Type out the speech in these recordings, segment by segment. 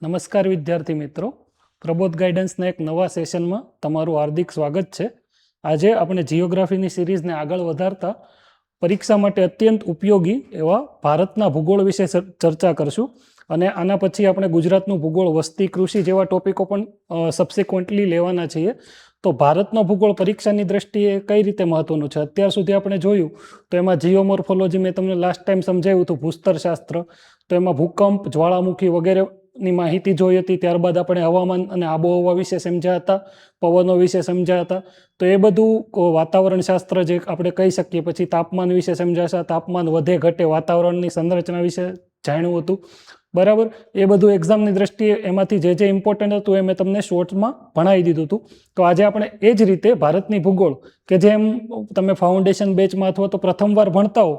નમસ્કાર વિદ્યાર્થી મિત્રો, પ્રબોધ ગાઈડન્સના એક નવા સેશનમાં તમારું હાર્દિક સ્વાગત છે. આજે આપણે જિયોગ્રાફીની સિરીઝને આગળ વધારતા પરીક્ષા માટે અત્યંત ઉપયોગી એવા ભારતના ભૂગોળ વિશે ચર્ચા કરશું અને આના પછી આપણે ગુજરાતનું ભૂગોળ, વસ્તી, કૃષિ જેવા ટોપિકો પણ સબસિક્વન્ટલી લેવાના છીએ. તો ભારતનો ભૂગોળ પરીક્ષાની દ્રષ્ટિએ કઈ રીતે મહત્વનું છે અત્યાર સુધી આપણે જોયું તો એમાં જીઓમોર્ફોલોજી મેં તમને લાસ્ટ ટાઈમ સમજાવ્યું હતું, ભૂસ્તરશાસ્ત્ર, તો એમાં ભૂકંપ, જ્વાળામુખી વગેરે ની માહિતી જોઈ હતી. ત્યારબાદ આપણે હવામાન અને આબોહવા વિશે સમજ્યા હતા, પવનો વિશે સમજ્યા હતા. તો એ બધું વાતાવરણ શાસ્ત્ર જે આપણે કહી શકીએ. પછી તાપમાન વિશે સમજાશે, તાપમાન વધે ઘટે, વાતાવરણની સંરચના વિશે જાણ્યું હતું, બરાબર. એ બધું એક્ઝામની દ્રષ્ટિએ એમાંથી જે ઇમ્પોર્ટન્ટ હતું એ મેં તમને શોર્ટમાં ભણાવી દીધું હતું. તો આજે આપણે એ જ રીતે ભારતની ભૂગોળ, કે જેમ તમે ફાઉન્ડેશન બેચમાં અથવા તો પ્રથમવાર ભણતા હો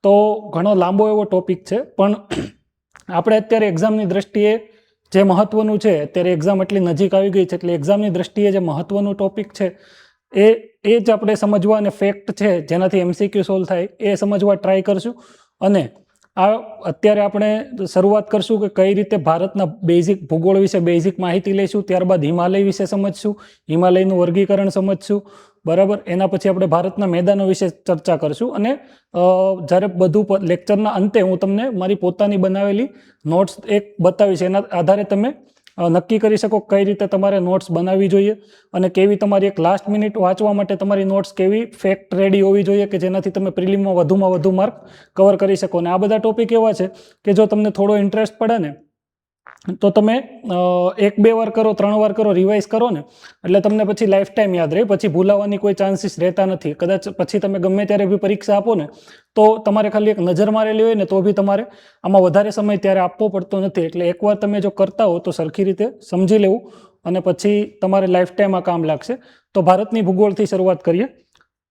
તો ઘણો લાંબો એવો ટોપિક છે, પણ આપણે અત્યારે એક્ઝામની દ્રષ્ટિએ જે મહત્વનું છે, અત્યારે એક્ઝામ એટલી નજીક આવી ગઈ છે એટલે એક્ઝામની દ્રષ્ટિએ જે મહત્વનું ટોપિક છે એ જ આપણે સમજવા, અને ફેક્ટ છે જેનાથી MCQ સોલ્વ થાય એ સમજવા ટ્રાય કરશું. અને આ અત્યારે આપણે શરૂઆત કરશું કે કઈ રીતે ભારતના બેઝિક ભૂગોળ વિશે બેઝિક માહિતી લઈશું. ત્યારબાદ હિમાલય વિશે સમજશું, હિમાલયનું વર્ગીકરણ સમજશું, બરાબર. એના પછી આપણે ભારતના મેદાનો વિશે ચર્ચા કરશું. અને જ્યારે બધું લેક્ચરના અંતે હું તમને મારી પોતાની બનાવેલી નોટ્સ એક બતાવીશ. એના આધારે તમે નક્કી કરી શકો કઈ રીતે તમારે નોટ્સ બનાવવી જોઈએ અને કેવી તમારી એક લાસ્ટ મિનિટ વાંચવા માટે તમારી નોટ્સ કેવી ફેક્ટ રેડી હોવી જોઈએ કે જેનાથી તમે પ્રિલિમમાં વધુમાં વધુ માર્ક કવર કરી શકો. અને આ બધા ટોપિક એવા છે કે જો તમને થોડો ઇન્ટરેસ્ટ પડે ને તો તમે 1-2 વાર કરો, 3 વાર કરો, રિવાઇઝ કરો ને એટલે તમને પછી લાઈફ ટાઈમ યાદ રહે. પછી ભૂલાવાની કોઈ ચાન્સીસ રહેતા નથી. કદાચ પછી તમે ગમે ત્યારે બી પરીક્ષા આપો ને તો તમારે ખાલી એક નજર મારેલી હોય ને તો બી તમારે આમાં વધારે સમય ત્યારે આપવો પડતો નથી. એટલે એકવાર તમે જો કરતા હો તો સરખી રીતે સમજી લેવું અને પછી તમારે લાઈફ ટાઈમ આ કામ લાગશે. તો ભારતની ભૂગોળથી શરૂઆત કરીએ.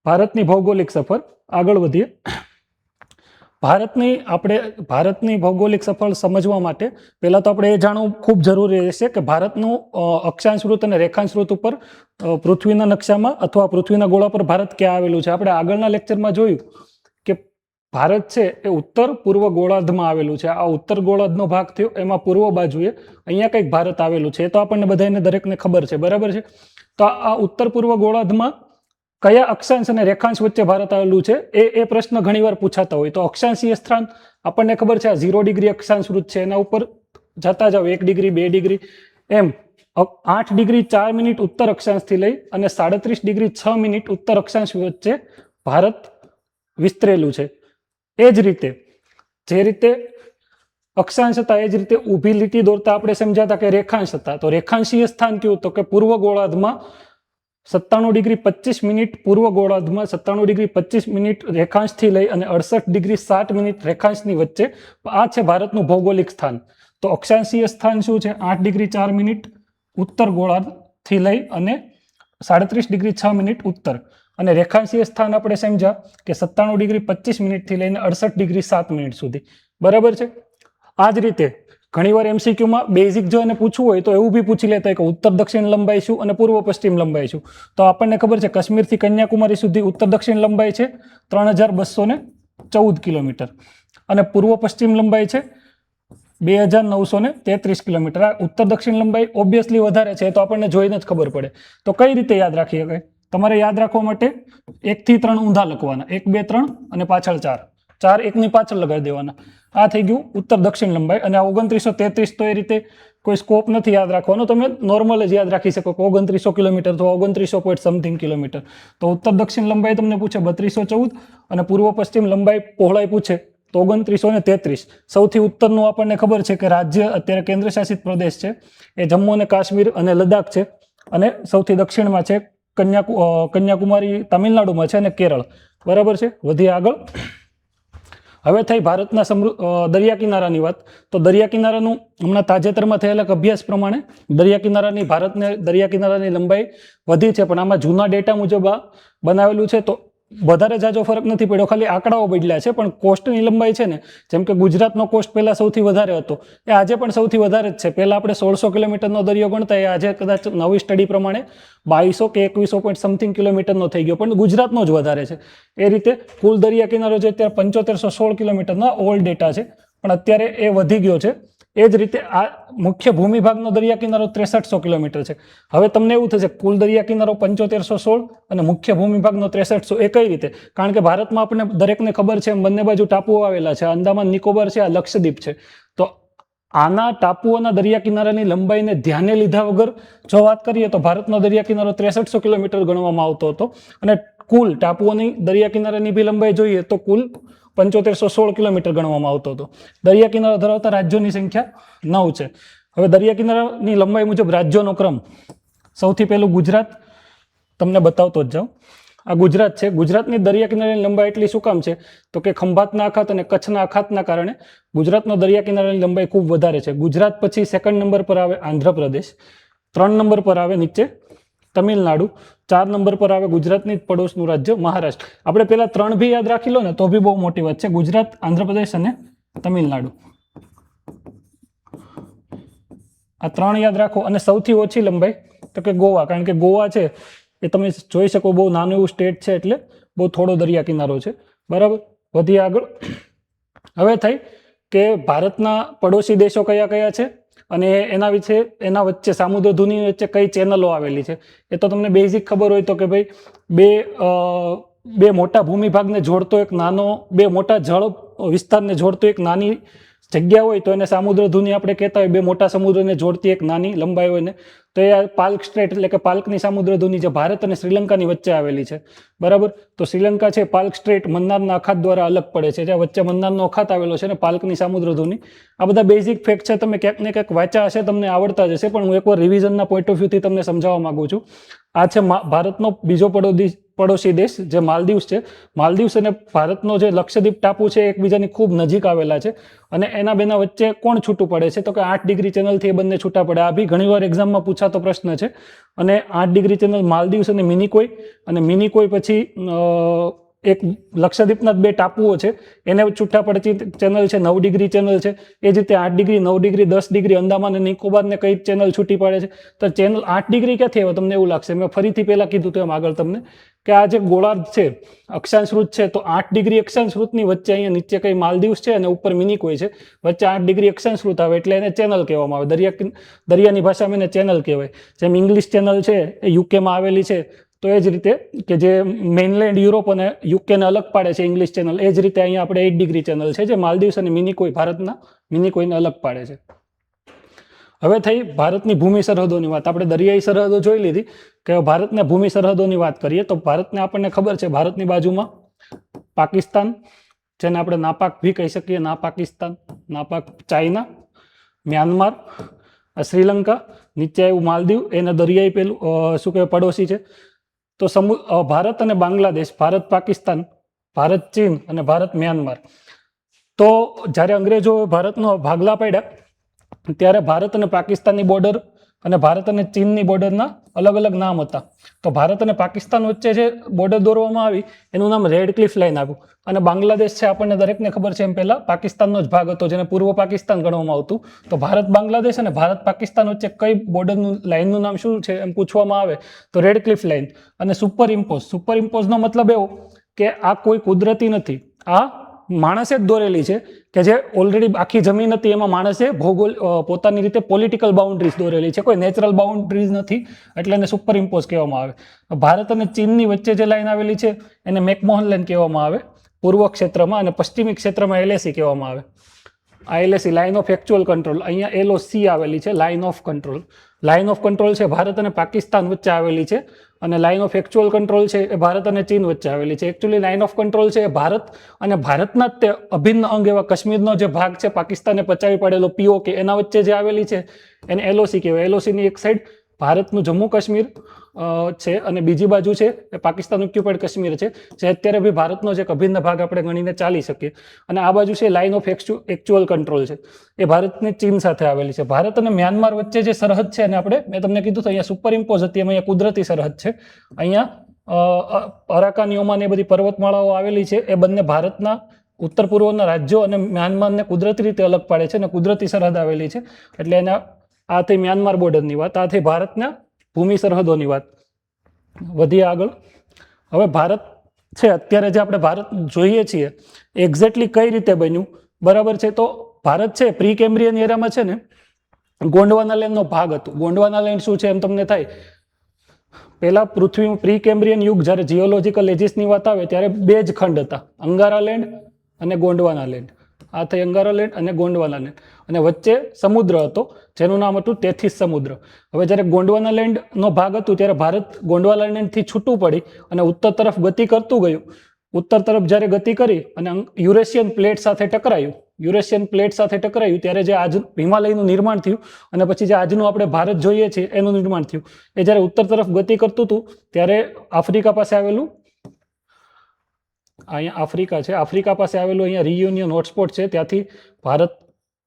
ભારતની ભૌગોલિક સફર, આગળ વધીએ. ભારતની ભૌગોલિક સફર સમજવા માટે પહેલા તો આપણે એ જાણવું ખૂબ જરૂરી રહેશે કે ભારતનું અક્ષાંશ વૃત્ત અને રેખાંશ વૃત્ત ઉપર પૃથ્વીના નકશામાં અથવા પૃથ્વીના ગોળા પર ભારત ક્યાં આવેલું છે. આપણે આગળના લેક્ચરમાં જોયું કે ભારત છે એ ઉત્તર પૂર્વ ગોળાર્ધમાં આવેલું છે. આ ઉત્તર ગોળાર્ધનો ભાગ થયો, એમાં પૂર્વ બાજુએ અહીંયા કંઈક ભારત આવેલું છે. એ તો આપણને બધાને દરેકને ખબર છે, બરાબર છે. તો આ ઉત્તર પૂર્વ ગોળાર્ધમાં કયા અક્ષાંશ અને રેખાંશ વચ્ચે ભારત આવેલું છે એ પ્રશ્ન ઘણીવાર પૂછાતા હોય. તો અક્ષાંશીય સ્થાન આપણને ખબર છે, આ 0 ડિગ્રી અક્ષાંશ વૃત્ત છે, એના ઉપર જતા જાવ 1 degree 2 degree M 8 degree 4 minute ઉત્તર અક્ષાંશથી લઈ અને 37 ડિગ્રી 6 મિનિટ ઉત્તર અક્ષાંશ વચ્ચે ભારત વિસ્તરેલું છે. એ જ રીતે જે રીતે અક્ષાંશ હતા એ જ રીતે ઊભી લીટી દોરતા આપણે સમજાતા કે રેખાંશ હતા. તો રેખાંશીય સ્થાન કેવું, તો કે પૂર્વ ગોળાર્ધમાં 97 ડિગ્રી 25 મિનિટ પૂર્વ ગોળાર્ધમાં 97 ડિગ્રી 25 મિનિટ રેખાંશથી લઈ અને 68 ડિગ્રી 7 મિનિટ રેખાંશની વચ્ચે આ છે ભારતનું ભૌગોલિક સ્થાન. તો અક્ષાંશીય સ્થાન શું છે? 8 ડિગ્રી 4 મિનિટ ઉત્તર ગોળાર્ધથી લઈ અને 37 ડિગ્રી 6 મિનિટ ઉત્તર. અને રેખાંશીય સ્થાન આપણે સમજ્યા કે 97 ડિગ્રી 25 મિનિટથી લઈને 68 ડિગ્રી 7 મિનિટ સુધી, બરાબર છે. આ જ રીતે ઘણીવાર MCQમાં બેઝિક જો એને પૂછવું હોય તો એવું બી પૂછી લેતા હોય કે ઉત્તર દક્ષિણ લંબાઈ શું અને પૂર્વ પશ્ચિમ લંબાઈ શું. તો આપણને ખબર છે કાશ્મીરથી કન્યાકુમારી સુધી ઉત્તર દક્ષિણ લંબાઈ છે 3214 કિલોમીટર અને પૂર્વ પશ્ચિમ લંબાઈ છે 2933 કિલોમીટર. આ ઉત્તર દક્ષિણ લંબાઈ ઓબ્વિયસલી વધારે છે, તો આપણને જોઈને જ ખબર પડે. તો કઈ રીતે યાદ રાખી શકાય? તમારે યાદ રાખવા માટે 1 થી 3 ઊંધા લખવાના, 1 2 3 અને પાછળ 4 1 ની પાછળ લગાવી દેવાના. આ થઈ ગયું ઉત્તર દક્ષિણ લંબાઈ. અને આ 2933 તો એ રીતે કોઈ સ્કોપ નથી યાદ રાખવાનો, તમે નોર્મલ જ યાદ રાખી શકો કે 2900 કિલોમીટર તો 2900 પોઈન્ટ સમથિંગ કિલોમીટર. તો ઉત્તર દક્ષિણ લંબાઈ તમને પૂછે 3214 અને પૂર્વ પશ્ચિમ લંબાઈ પહોળાઈ પૂછે તો 2933. સૌથી ઉત્તરનું આપણને ખબર છે કે રાજ્ય અત્યારે કેન્દ્ર શાસિત પ્રદેશ છે એ જમ્મુ અને કાશ્મીર અને લદ્દાખ છે. અને સૌથી દક્ષિણમાં છે કન્યાકુમારી તામિલનાડુમાં છે અને કેરળ, બરાબર છે. વધી આગળ. હવે થઈ ભારતના દરિયા કિનારાની વાત. તો દરિયા કિનારાનું હમણાં તાજેતરમાં થયેલા અભ્યાસ પ્રમાણે ભારતને દરિયા કિનારાની લંબાઈ વધી છે, પણ આમાં જૂના ડેટા મુજબ બનાવેલું છે. તો વધારે જાજો ફરક નથી પડ્યો, ખાલી આંકડાઓ બદલ્યા છે. પણ કોસ્ટની લંબાઈ છે ને, જેમ કે ગુજરાતનો કોસ્ટ પહેલા સૌથી વધારે હતો, એ આજે પણ સૌથી વધારે જ છે. પહેલા આપણે 1600 કિલોમીટરનો દરિયો ગણતા, એ આજે કદાચ નવી સ્ટડી પ્રમાણે 2200 કે 2100 પોઈન્ટ સમથિંગ કિલોમીટરનો થઈ ગયો, પણ ગુજરાતનો જ વધારે છે. એ રીતે કુલ દરિયા કિનારો છે અત્યારે 7516 કિલોમીટરના ઓલ્ડ ડેટા છે, પણ અત્યારે એ વધી ગયો છે. એ જ રીતે આ મુખ્ય ભૂમિભાગનો દરિયા કિનારો 6300 કિલોમીટર છે. હવે તમને એવું થશે કુલ દરિયા કિનારો 7516 અને મુખ્ય ભૂમિભાગનો 6300, એ કઈ રીતે? કારણ કે ભારતમાં આપણને દરેકને ખબર છે બંને બાજુ ટાપુઓ આવેલા છે, અંદામાન નિકોબાર છે, આ લક્ષદ્વીપ છે. તો આના ટાપુઓના દરિયા કિનારાની લંબાઈને ધ્યાને લીધા વગર જો વાત કરીએ તો ભારતનો દરિયા કિનારો 6300 કિલોમીટર ગણવામાં આવતો હતો, અને કુલ ટાપુઓની દરિયા કિનારાની બી લંબાઈ જોઈએ તો કુલ 7516 કિલોમીટર ગણવામાં આવતો હતો. દરિયા કિનારો ધરાવતા રાજ્યોની સંખ્યા 9 છે. હવે દરિયા કિનારાની લંબાઈ મુજબ રાજ્યોનો ક્રમ, સૌથી પહેલું ગુજરાત તમને બતાવતો જ જાઉં. આ ગુજરાત છે. ગુજરાતની દરિયા કિનારાની લંબાઈ એટલી શું કામ છે? તો કે ખંભાતના અખાત અને કચ્છના અખાતના કારણે ગુજરાતનો દરિયા કિનારાની લંબાઈ ખૂબ વધારે છે. ગુજરાત પછી સેકન્ડ નંબર પર આવે આંધ્રપ્રદેશ, 3 નંબર પર આવે નીચે તમિલનાડુ, 4 નંબર પર આવે ગુજરાતની પડોશનું રાજ્ય મહારાષ્ટ્ર. આપણે પેલા 3 બી યાદ રાખી લો ને તો બી બહુ મોટી વાત છે, ગુજરાત, આંધ્રપ્રદેશ અને તમિલનાડુ. આ 3 યાદ રાખો. અને સૌથી ઓછી લંબાઈ તો કે ગોવા, કારણ કે ગોવા છે એ તમે જોઈ શકો બહુ નાનું એવું સ્ટેટ છે, એટલે બહુ થોડો દરિયા કિનારો છે. બરાબર, વધી આગળ. હવે થઈ કે ભારતના પડોશી દેશો કયા કયા છે અને એના વિશે, એના વચ્ચે સામુદ્રધુની વચ્ચે કઈ ચેનલો આવેલી છે. એ તો તમને બેઝિક ખબર હોય તો કે ભાઈ બે મોટા ભૂમિભાગને જોડતો એક નાનો, બે મોટા જળ વિસ્તારને જોડતો એક નાની જગ્યા હોય તો એને સામુદ્રધુની આપણે કહેતા હોય. બે મોટા સમુદ્રને જોડતી એક નાની લંબાઈ હોય ને તો એ પાલ્ક સ્ટ્રેટ એટલે કે પાલ્કની સામુદ્રધુની જે ભારત અને શ્રીલંકાની વચ્ચે આવેલી છે. બરાબર, તો શ્રીલંકા છે પાલ્ક સ્ટ્રેટ મન્નારના અખાત દ્વારા અલગ પડે છે, જ્યાં વચ્ચે મન્નારનો અખાત આવેલો છે ને પાલ્કની સામુદ્રધુની. આ બધા બેઝિક ફેક્ટ છે, તમે ક્યાંક ને ક્યાંક વાંચ્યા હશે, તમને આવડતા જ હશે, પણ હું એકવાર રિવિઝનના પોઈન્ટ ઓફ વ્યૂથી તમને સમજાવવા માંગુ છું. આ છે ભારતનો બીજો પડોશી દેશ જે માલદીવ્સ છે. માલદીવ્સ અને ભારતનો જે લક્ષદ્વીપ ટાપુ છે એકબીજાની ખૂબ નજીક આવેલા છે, અને એના બેના વચ્ચે કોણ છૂટું પડે છે? તો કે 8 ડિગ્રી ચેનલથી એ બંને છૂટા પડે. આ બી ઘણીવાર એક્ઝામમાં પૂછાતો પ્રશ્ન છે. અને 8 ડિગ્રી ચેનલ માલદીવ્સ અને મિનિકોય, અને મિનિકોય પછી એક લક્ષદ્વીપના 2 ટાપુઓ છે એને છૂટા પડતી ચેનલ છે 9 ડિગ્રી ચેનલ છે. એ જ રીતે 8 ડિગ્રી, 9 ડિગ્રી, 10 ડિગ્રી અંદામાન અને નિકોબારને કઈ ચેનલ છૂટી પડે છે? તો ચેનલ 8 ડિગ્રી ક્યાંથી આવે? તમને એવું લાગશે, મેં ફરીથી પહેલા કીધું તો એમ આગળ તમને, કે આ જે ગોળાર્ધ છે અક્ષાંશ વૃત્ત છે, તો 8 ડિગ્રી અક્ષાંશ વૃત્તની વચ્ચે અહીંયા નીચે કઈ માલદીવ્સ છે અને ઉપર મિનિકોય છે, વચ્ચે 8 ડિગ્રી અક્ષાંશ વૃત્ત આવે એટલે એને ચેનલ કહેવામાં આવે. દરિયાની ભાષામાં એને ચેનલ કહેવાય. જેમ ઇંગ્લિશ ચેનલ છે એ યુકેમાં આવેલી છે, તો એ જ રીતે કે જે મેઇનલેન્ડ યુરોપ અને યુકેને અલગ પાડે છે ઇંગ્લિશ ચેનલ, એ જ રીતે અહીંયા આપણે 8 ડિગ્રી ચેનલ છે જે માલદીવ્સ અને મિનિકોય, ભારતના મિનિકોયને અલગ પાડે છે. હવે થઈ ભારતની ભૂમિ સરહદોની વાત. આપણે દરિયાઈ સરહદો જોઈ લીધી, કે ભારતના ભૂમિ સરહદોની વાત કરીએ તો ભારતને આપણને ખબર છે ભારતની બાજુમાં પાકિસ્તાન, જેને આપણે નાપાક ભી કહી શકીએ, પાકિસ્તાન, નાપાક, ચાઇના, મ્યાનમાર, શ્રીલંકા, નીચે આવ્યું માલદીવ, એને દરિયાઈ પેલું શું કહેવાય પડોશી છે. તો ભારત અને બાંગ્લાદેશ, ભારત પાકિસ્તાન, ભારત ચીન અને ભારત મ્યાનમાર. તો જ્યારે અંગ્રેજો ભારતનો ભાગલા પાડ્યા ત્યારે ભારત અને પાકિસ્તાનની બોર્ડર અને ભારત અને ચીનની બોર્ડરના અલગ અલગ નામ હતા. તો ભારત અને પાકિસ્તાન વચ્ચે જે બોર્ડર દોરવામાં આવી એનું નામ રેડ ક્લિફ લાઇન આવ્યું. અને બાંગ્લાદેશ છે આપણને દરેકને ખબર છે એમ પહેલા પાકિસ્તાનનો જ ભાગ હતો, જેને પૂર્વ પાકિસ્તાન ગણવામાં આવતું. તો ભારત બાંગ્લાદેશ અને ભારત પાકિસ્તાન વચ્ચે કઈ બોર્ડરનું લાઇનનું નામ શું છે એમ પૂછવામાં આવે તો રેડ ક્લિફ લાઇન. અને સુપર ઇમ્પોઝનો મતલબ એવો કે આ કોઈ કુદરતી નથી, આ માણસે જ દોરેલી છે, કે જે ઓલરેડી આખી જમીન હતી એમાં માણસે પોતાની રીતે પોલિટિકલ બાઉન્ડ્રીઝ દોરેલી છે, કોઈ નેચરલ બાઉન્ડ્રીઝ નથી, એટલે એને સુપર ઇમ્પોઝ કહેવામાં આવે. ભારત અને ચીનની વચ્ચે જે લાઈન આવેલી છે એને મેકમોહન લાઈન કહેવામાં આવે પૂર્વ ક્ષેત્રમાં, અને પશ્ચિમી ક્ષેત્રમાં એલએસી કહેવામાં આવે. આ LAC line of actual control, અહીંયા એલઓસી આવેલી છે, line of control. Line of control છે ભારત અને પાકિસ્તાન વચ્ચે આવેલી છે, અને લાઇન ઓફ એકચ્યુઅલ કંટ્રોલ છે એ ભારત અને ચીન વચ્ચે આવેલી છે. એકચ્યુઅલી લાઇન ઓફ કંટ્રોલ છે એ ભારત અને ભારતના જ તે અભિન્ન અંગ એવા કાશ્મીરનો જે ભાગ છે પાકિસ્તાને પચાવી પાડેલો પીઓકે, એના વચ્ચે જે આવેલી છે એને એલઓસી કહેવાય. એલઓસીની એક સાઈડ ભારતનું જમ્મુ કાશ્મીર છે અને બીજી બાજુ છે એ પાકિસ્તાન ઓક્યુપાઈડ કાશ્મીર છે, જે અત્યારે બી ભારતનો જ એક અભિન્ન ભાગ આપણે ગણીને ચાલી શકીએ. અને આ બાજુ છે લાઇન ઓફ એકચ્યુઅલ કંટ્રોલ છે, એ ભારતની ચીન સાથે આવેલી છે. ભારત અને મ્યાનમાર વચ્ચે જે સરહદ છે અને મેં તમને કીધું તો અહીંયા સુપર ઇમ્પોઝ હતી, એમાં અહીંયા કુદરતી સરહદ છે. અહીંયા અરાકાન યોમા ને એ બધી પર્વતમાળાઓ આવેલી છે, એ બંને ભારતના ઉત્તર પૂર્વના રાજ્યો અને મ્યાનમારને કુદરતી રીતે અલગ પાડે છે અને કુદરતી સરહદ આવેલી છે. એટલે એના આ થઈ મ્યાનમાર બોર્ડરની વાત, આ થઈ ભારતના ભૂમિ સરહદોની વાત. વધી આગળ. હવે ભારત છે અત્યારે જે આપણે ભારત જોઈએ છીએ એક્ઝેક્ટલી કઈ રીતે બન્યું, બરાબર છે? તો ભારત છે પ્રી કેમ્બ્રિયન એરામાં છે ને ગોંડવાના લેન્ડનો ભાગ હતો. ગોંડવાના લેન્ડ શું છે એમ તમને થાય, પહેલા પૃથ્વી પ્રી કેમ્બ્રિયન યુગ જ્યારે જીઓલોજીકલ એજીસની વાત આવે ત્યારે 2 જ ખંડ હતા, અંગારા લેન્ડ અને ગોંડવાના લેન્ડ. આ થઈ અંગારા લેન્ડ અને ગોંડવાના લેન્ડ, અને વચ્ચે સમુદ્ર હતો જેનું નામ હતું તેથીસ સમુદ્ર. હવે જ્યારે ગોંડવાના લેન્ડનો ભાગ હતું ત્યારે ભારત ગોંડવાના લેન્ડથી છૂટું પડી અને ઉત્તર તરફ ગતિ કરતું ગયું. ઉત્તર તરફ જ્યારે ગતિ કરી અને યુરેશિયન પ્લેટ સાથે ટકરાયું ત્યારે જે આજ હિમાલયનું નિર્માણ થયું અને પછી જે આજનું આપણે ભારત જોઈએ છીએ એનું નિર્માણ થયું. એ જ્યારે ઉત્તર તરફ ગતિ કરતું હતું ત્યારે આફ્રિકા પાસે આવેલું, અહીંયા આફ્રિકા છે, આફ્રિકા પાસે આવેલું અહીંયા રિયુનિયન હોટસ્પોટ છે, ત્યાંથી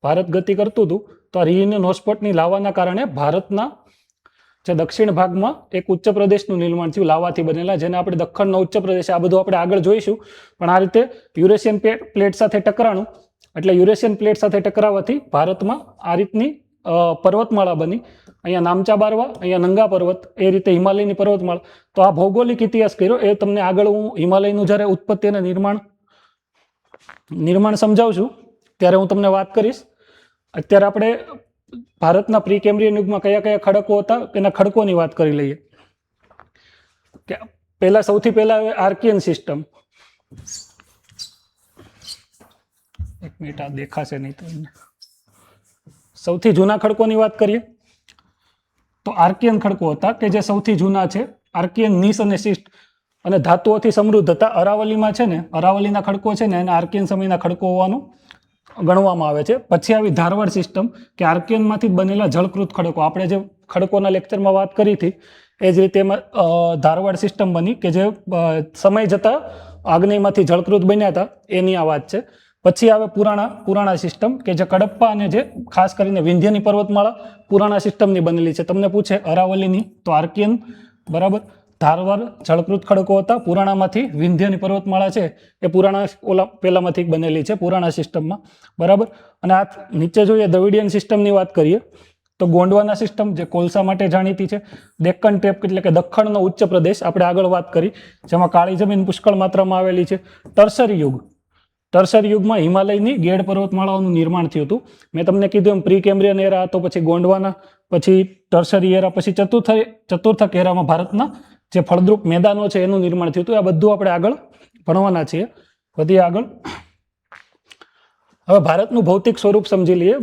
ભારત ગતિ કરતું હતું. તો આ રિયુનિયન હોટસ્પોટની લાવાના કારણે ભારતના જે દક્ષિણ ભાગમાં એક ઉચ્ચ પ્રદેશનું નિર્માણ થયું લાવાથી બનેલા, જેને આપણે દખ્ખણનો ઉચ્ચ પ્રદેશ, આ બધું આપણે આગળ જોઈશું. પણ આ રીતે યુરેશિયન પ્લેટ સાથે ટકરાણું, એટલે યુરેશિયન પ્લેટ સાથે ટકરાવાથી ભારતમાં આ રીતની પર્વતમાળા બની. અહીંયા નામચા બારવા, અહીંયા નંગા પર્વત, એ રીતે હિમાલયની પર્વતમાળા. તો આ ભૌગોલિક ઇતિહાસ કર્યો, એ તમને આગળ હું હિમાલયનું જ્યારે ઉત્પત્તિ અને નિર્માણ સમજાવું ત્યારે હું તમને વાત કરીશ. અત્યારે આપણે ભારતના પ્રી કેમ્બ્રિયન યુગમાં કયા કયા ખડકો હતા એના ખડકોની વાત કરી લઈએ. કે સૌથી પહેલા આર્કિયન સિસ્ટમ. એક મિનિટ, આ દેખાશે નહીં તો. સૌથી જૂના ખડકોની વાત કરીએ તો આર્કિયન ખડકો હતા કે જે સૌથી જૂના છે. આર્કિયન નીસ અને શિસ્ટ અને ધાતુઓથી સમૃદ્ધ હતા. અરાવલીમાં છે ને, અરાવલીના ખડકો છે ને એને આર્કિયન સમયના ખડકો હોવાનું ગણવામાં આવે છે. પછી આવી ધારવાડ સિસ્ટમ કે આર્કિયનમાંથી બનેલા જળકૃત ખડકો. આપણે જે ખડકોના લેક્ચરમાં વાત કરી હતી એ જ રીતે એમાં ધારવાડ સિસ્ટમ બની કે જે સમય જતાં આગ્નેયમાંથી જળકૃત બન્યા હતા, એની આ વાત છે. પછી આવે પુરાણા સિસ્ટમ કે જે કડપ્પા અને જે ખાસ કરીને વિંધ્યની પર્વતમાળા પુરાણા સિસ્ટમની બનેલી છે. તમને પૂછે અરાવલીની તો આર્કિયન, બરાબર. ધારવાડ જળકૃત ખડકો હતા. પુરાણામાંથી વિંધ્યની પર્વતમાળા છે એ પુરાણા પહેલામાંથી બનેલી છે પુરાણા સિસ્ટમમાં, બરાબર. અને આ નીચે જોઈએ દ્રવિડિયન સિસ્ટમની વાત કરીએ તો ગોંડવાના સિસ્ટમ જે કોલસા માટે જાણીતી છે. ડેક્કન ટેપ એટલે કે દખ્ખણનો ઉચ્ચ પ્રદેશ આપણે આગળ વાત કરી, જેમાં કાળી જમીન પુષ્કળ માત્રામાં આવેલી છે. ટર્સરી યુગમાં હિમાલયની ગેડ પર્વતમાળાઓનું નિર્માણ થયું હતું. મેં તમને કીધું એમ પ્રી કેમ્બ્રિયન એરા હતો, પછી ગોંડવાના, પછી ટર્સરી એરા, પછી ચતુર્થક એરામાં ભારતના જે ફળદ્રુપ મેદાનો છે એનું નિર્માણ થયું હતું. આ બધું આપણે આગળ ભણવાના છીએ. વધીએ આગળ. હવે ભારતનું ભૌતિક સ્વરૂપ સમજી લઈએ.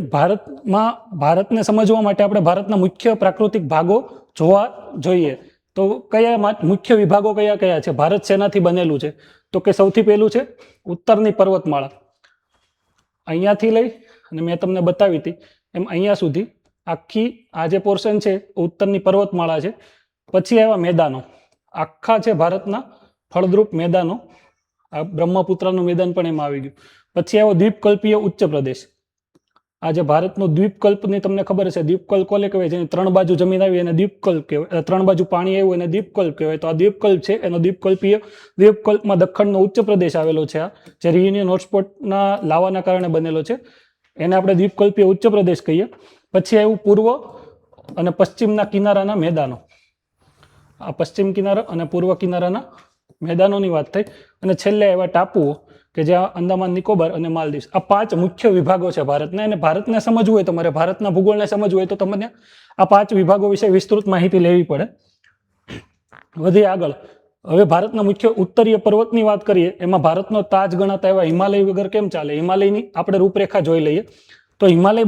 ભારતને સમજવા માટે આપણે ભારતના મુખ્ય પ્રાકૃતિક ભાગો જોવા જોઈએ. તો કયા મુખ્ય વિભાગો કયા કયા છે? ભારત શેનાથી બનેલું છે? તો કે સૌથી પહેલું છે ઉત્તરની પર્વતમાળા. અહીંયાથી લઈ અને મેં તમને બતાવી હતી એમ અહીંયા સુધી આખી આ જે પોર્શન છે ઉત્તરની પર્વતમાળા છે. પછી આવ્યા મેદાનો. આખા છે ભારતના ફળદ્રુપ મેદાનો. આ બ્રહ્મપુત્રનું મેદાન પણ એમાં આવી ગયું. પછી આવ્યો દ્વીપકલ્પીય ઉચ્ચ પ્રદેશ. આ જે ભારતનો દ્વીપકલ્પની તમને ખબર છે, દ્વીપકલ્પ કોને કહેવાય? જેની 3 બાજુ જમીન આવી એને દ્વીપકલ્પ કહેવાય, 3 બાજુ પાણી આવ્યું એને દ્વીપકલ્પ કહેવાય. તો આ દ્વીપકલ્પ છે એનો દ્વીપકલ્પમાં દખ્ખણનો ઉચ્ચ પ્રદેશ આવેલો છે. આ જે રિયુનિયન હોટસ્પોટના લાવાના કારણે બનેલો છે એને આપણે દ્વીપકલ્પીય ઉચ્ચ પ્રદેશ કહીએ. પછી આવ્યું પૂર્વ અને પશ્ચિમના કિનારાના મેદાનો. આ પશ્ચિમ કિનારા અને પૂર્વ કિનારાના મેદાનોની વાત થઈ. અને છેલ્લે આવ્યા ટાપુઓ કે જ્યાં અંદામાન નિકોબાર અને માલદીવ્સ. આ 5 મુખ્ય વિભાગો છે ભારતના. અને ભારતને સમજવું હોય, તમારે ભારતના ભૂગોળને સમજવું હોય તો તમને આ 5 વિભાગો વિશે વિસ્તૃત માહિતી લેવી પડે. વધી આગળ. હવે ભારતના મુખ્ય ઉત્તરીય પર્વતની વાત કરીએ. એમાં ભારતનો તાજ ગણાતા એવા હિમાલય વગર કેમ ચાલે? હિમાલયની આપણે રૂપરેખા જોઈ લઈએ. તો હિમાલય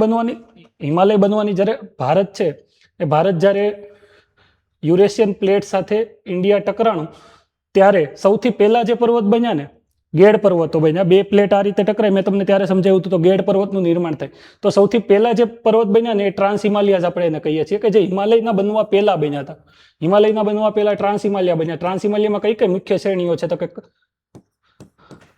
બનવાની જ્યારે ભારત છે એ ભારત જ્યારે યુરેશિયન પ્લેટ સાથે ઇન્ડિયા ટકરાણું ત્યારે સૌથી પહેલા જે પર્વત બન્યા ને ગેડ પર્વતો બન્યા. 2 પ્લેટ આ રીતે ટકરાય, મેં તમને ત્યારે સમજાવ્યું હતું. તો ગેડ પર્વતનું નિર્માણ થાય. તો સૌથી પહેલા જે પર્વત બન્યા ને એ ટ્રાન્સ હિમાલયાઝ આપણે એને કહીએ છીએ, કે જે હિમાલયના બનવા પહેલા બન્યા હતા. હિમાલયના બનવા પહેલા ટ્રાન્સ હિમાલયા બન્યા. ટ્રાન્સ હિમાલયમાં કઈ કઈ મુખ્ય શ્રેણીઓ છે? તો કે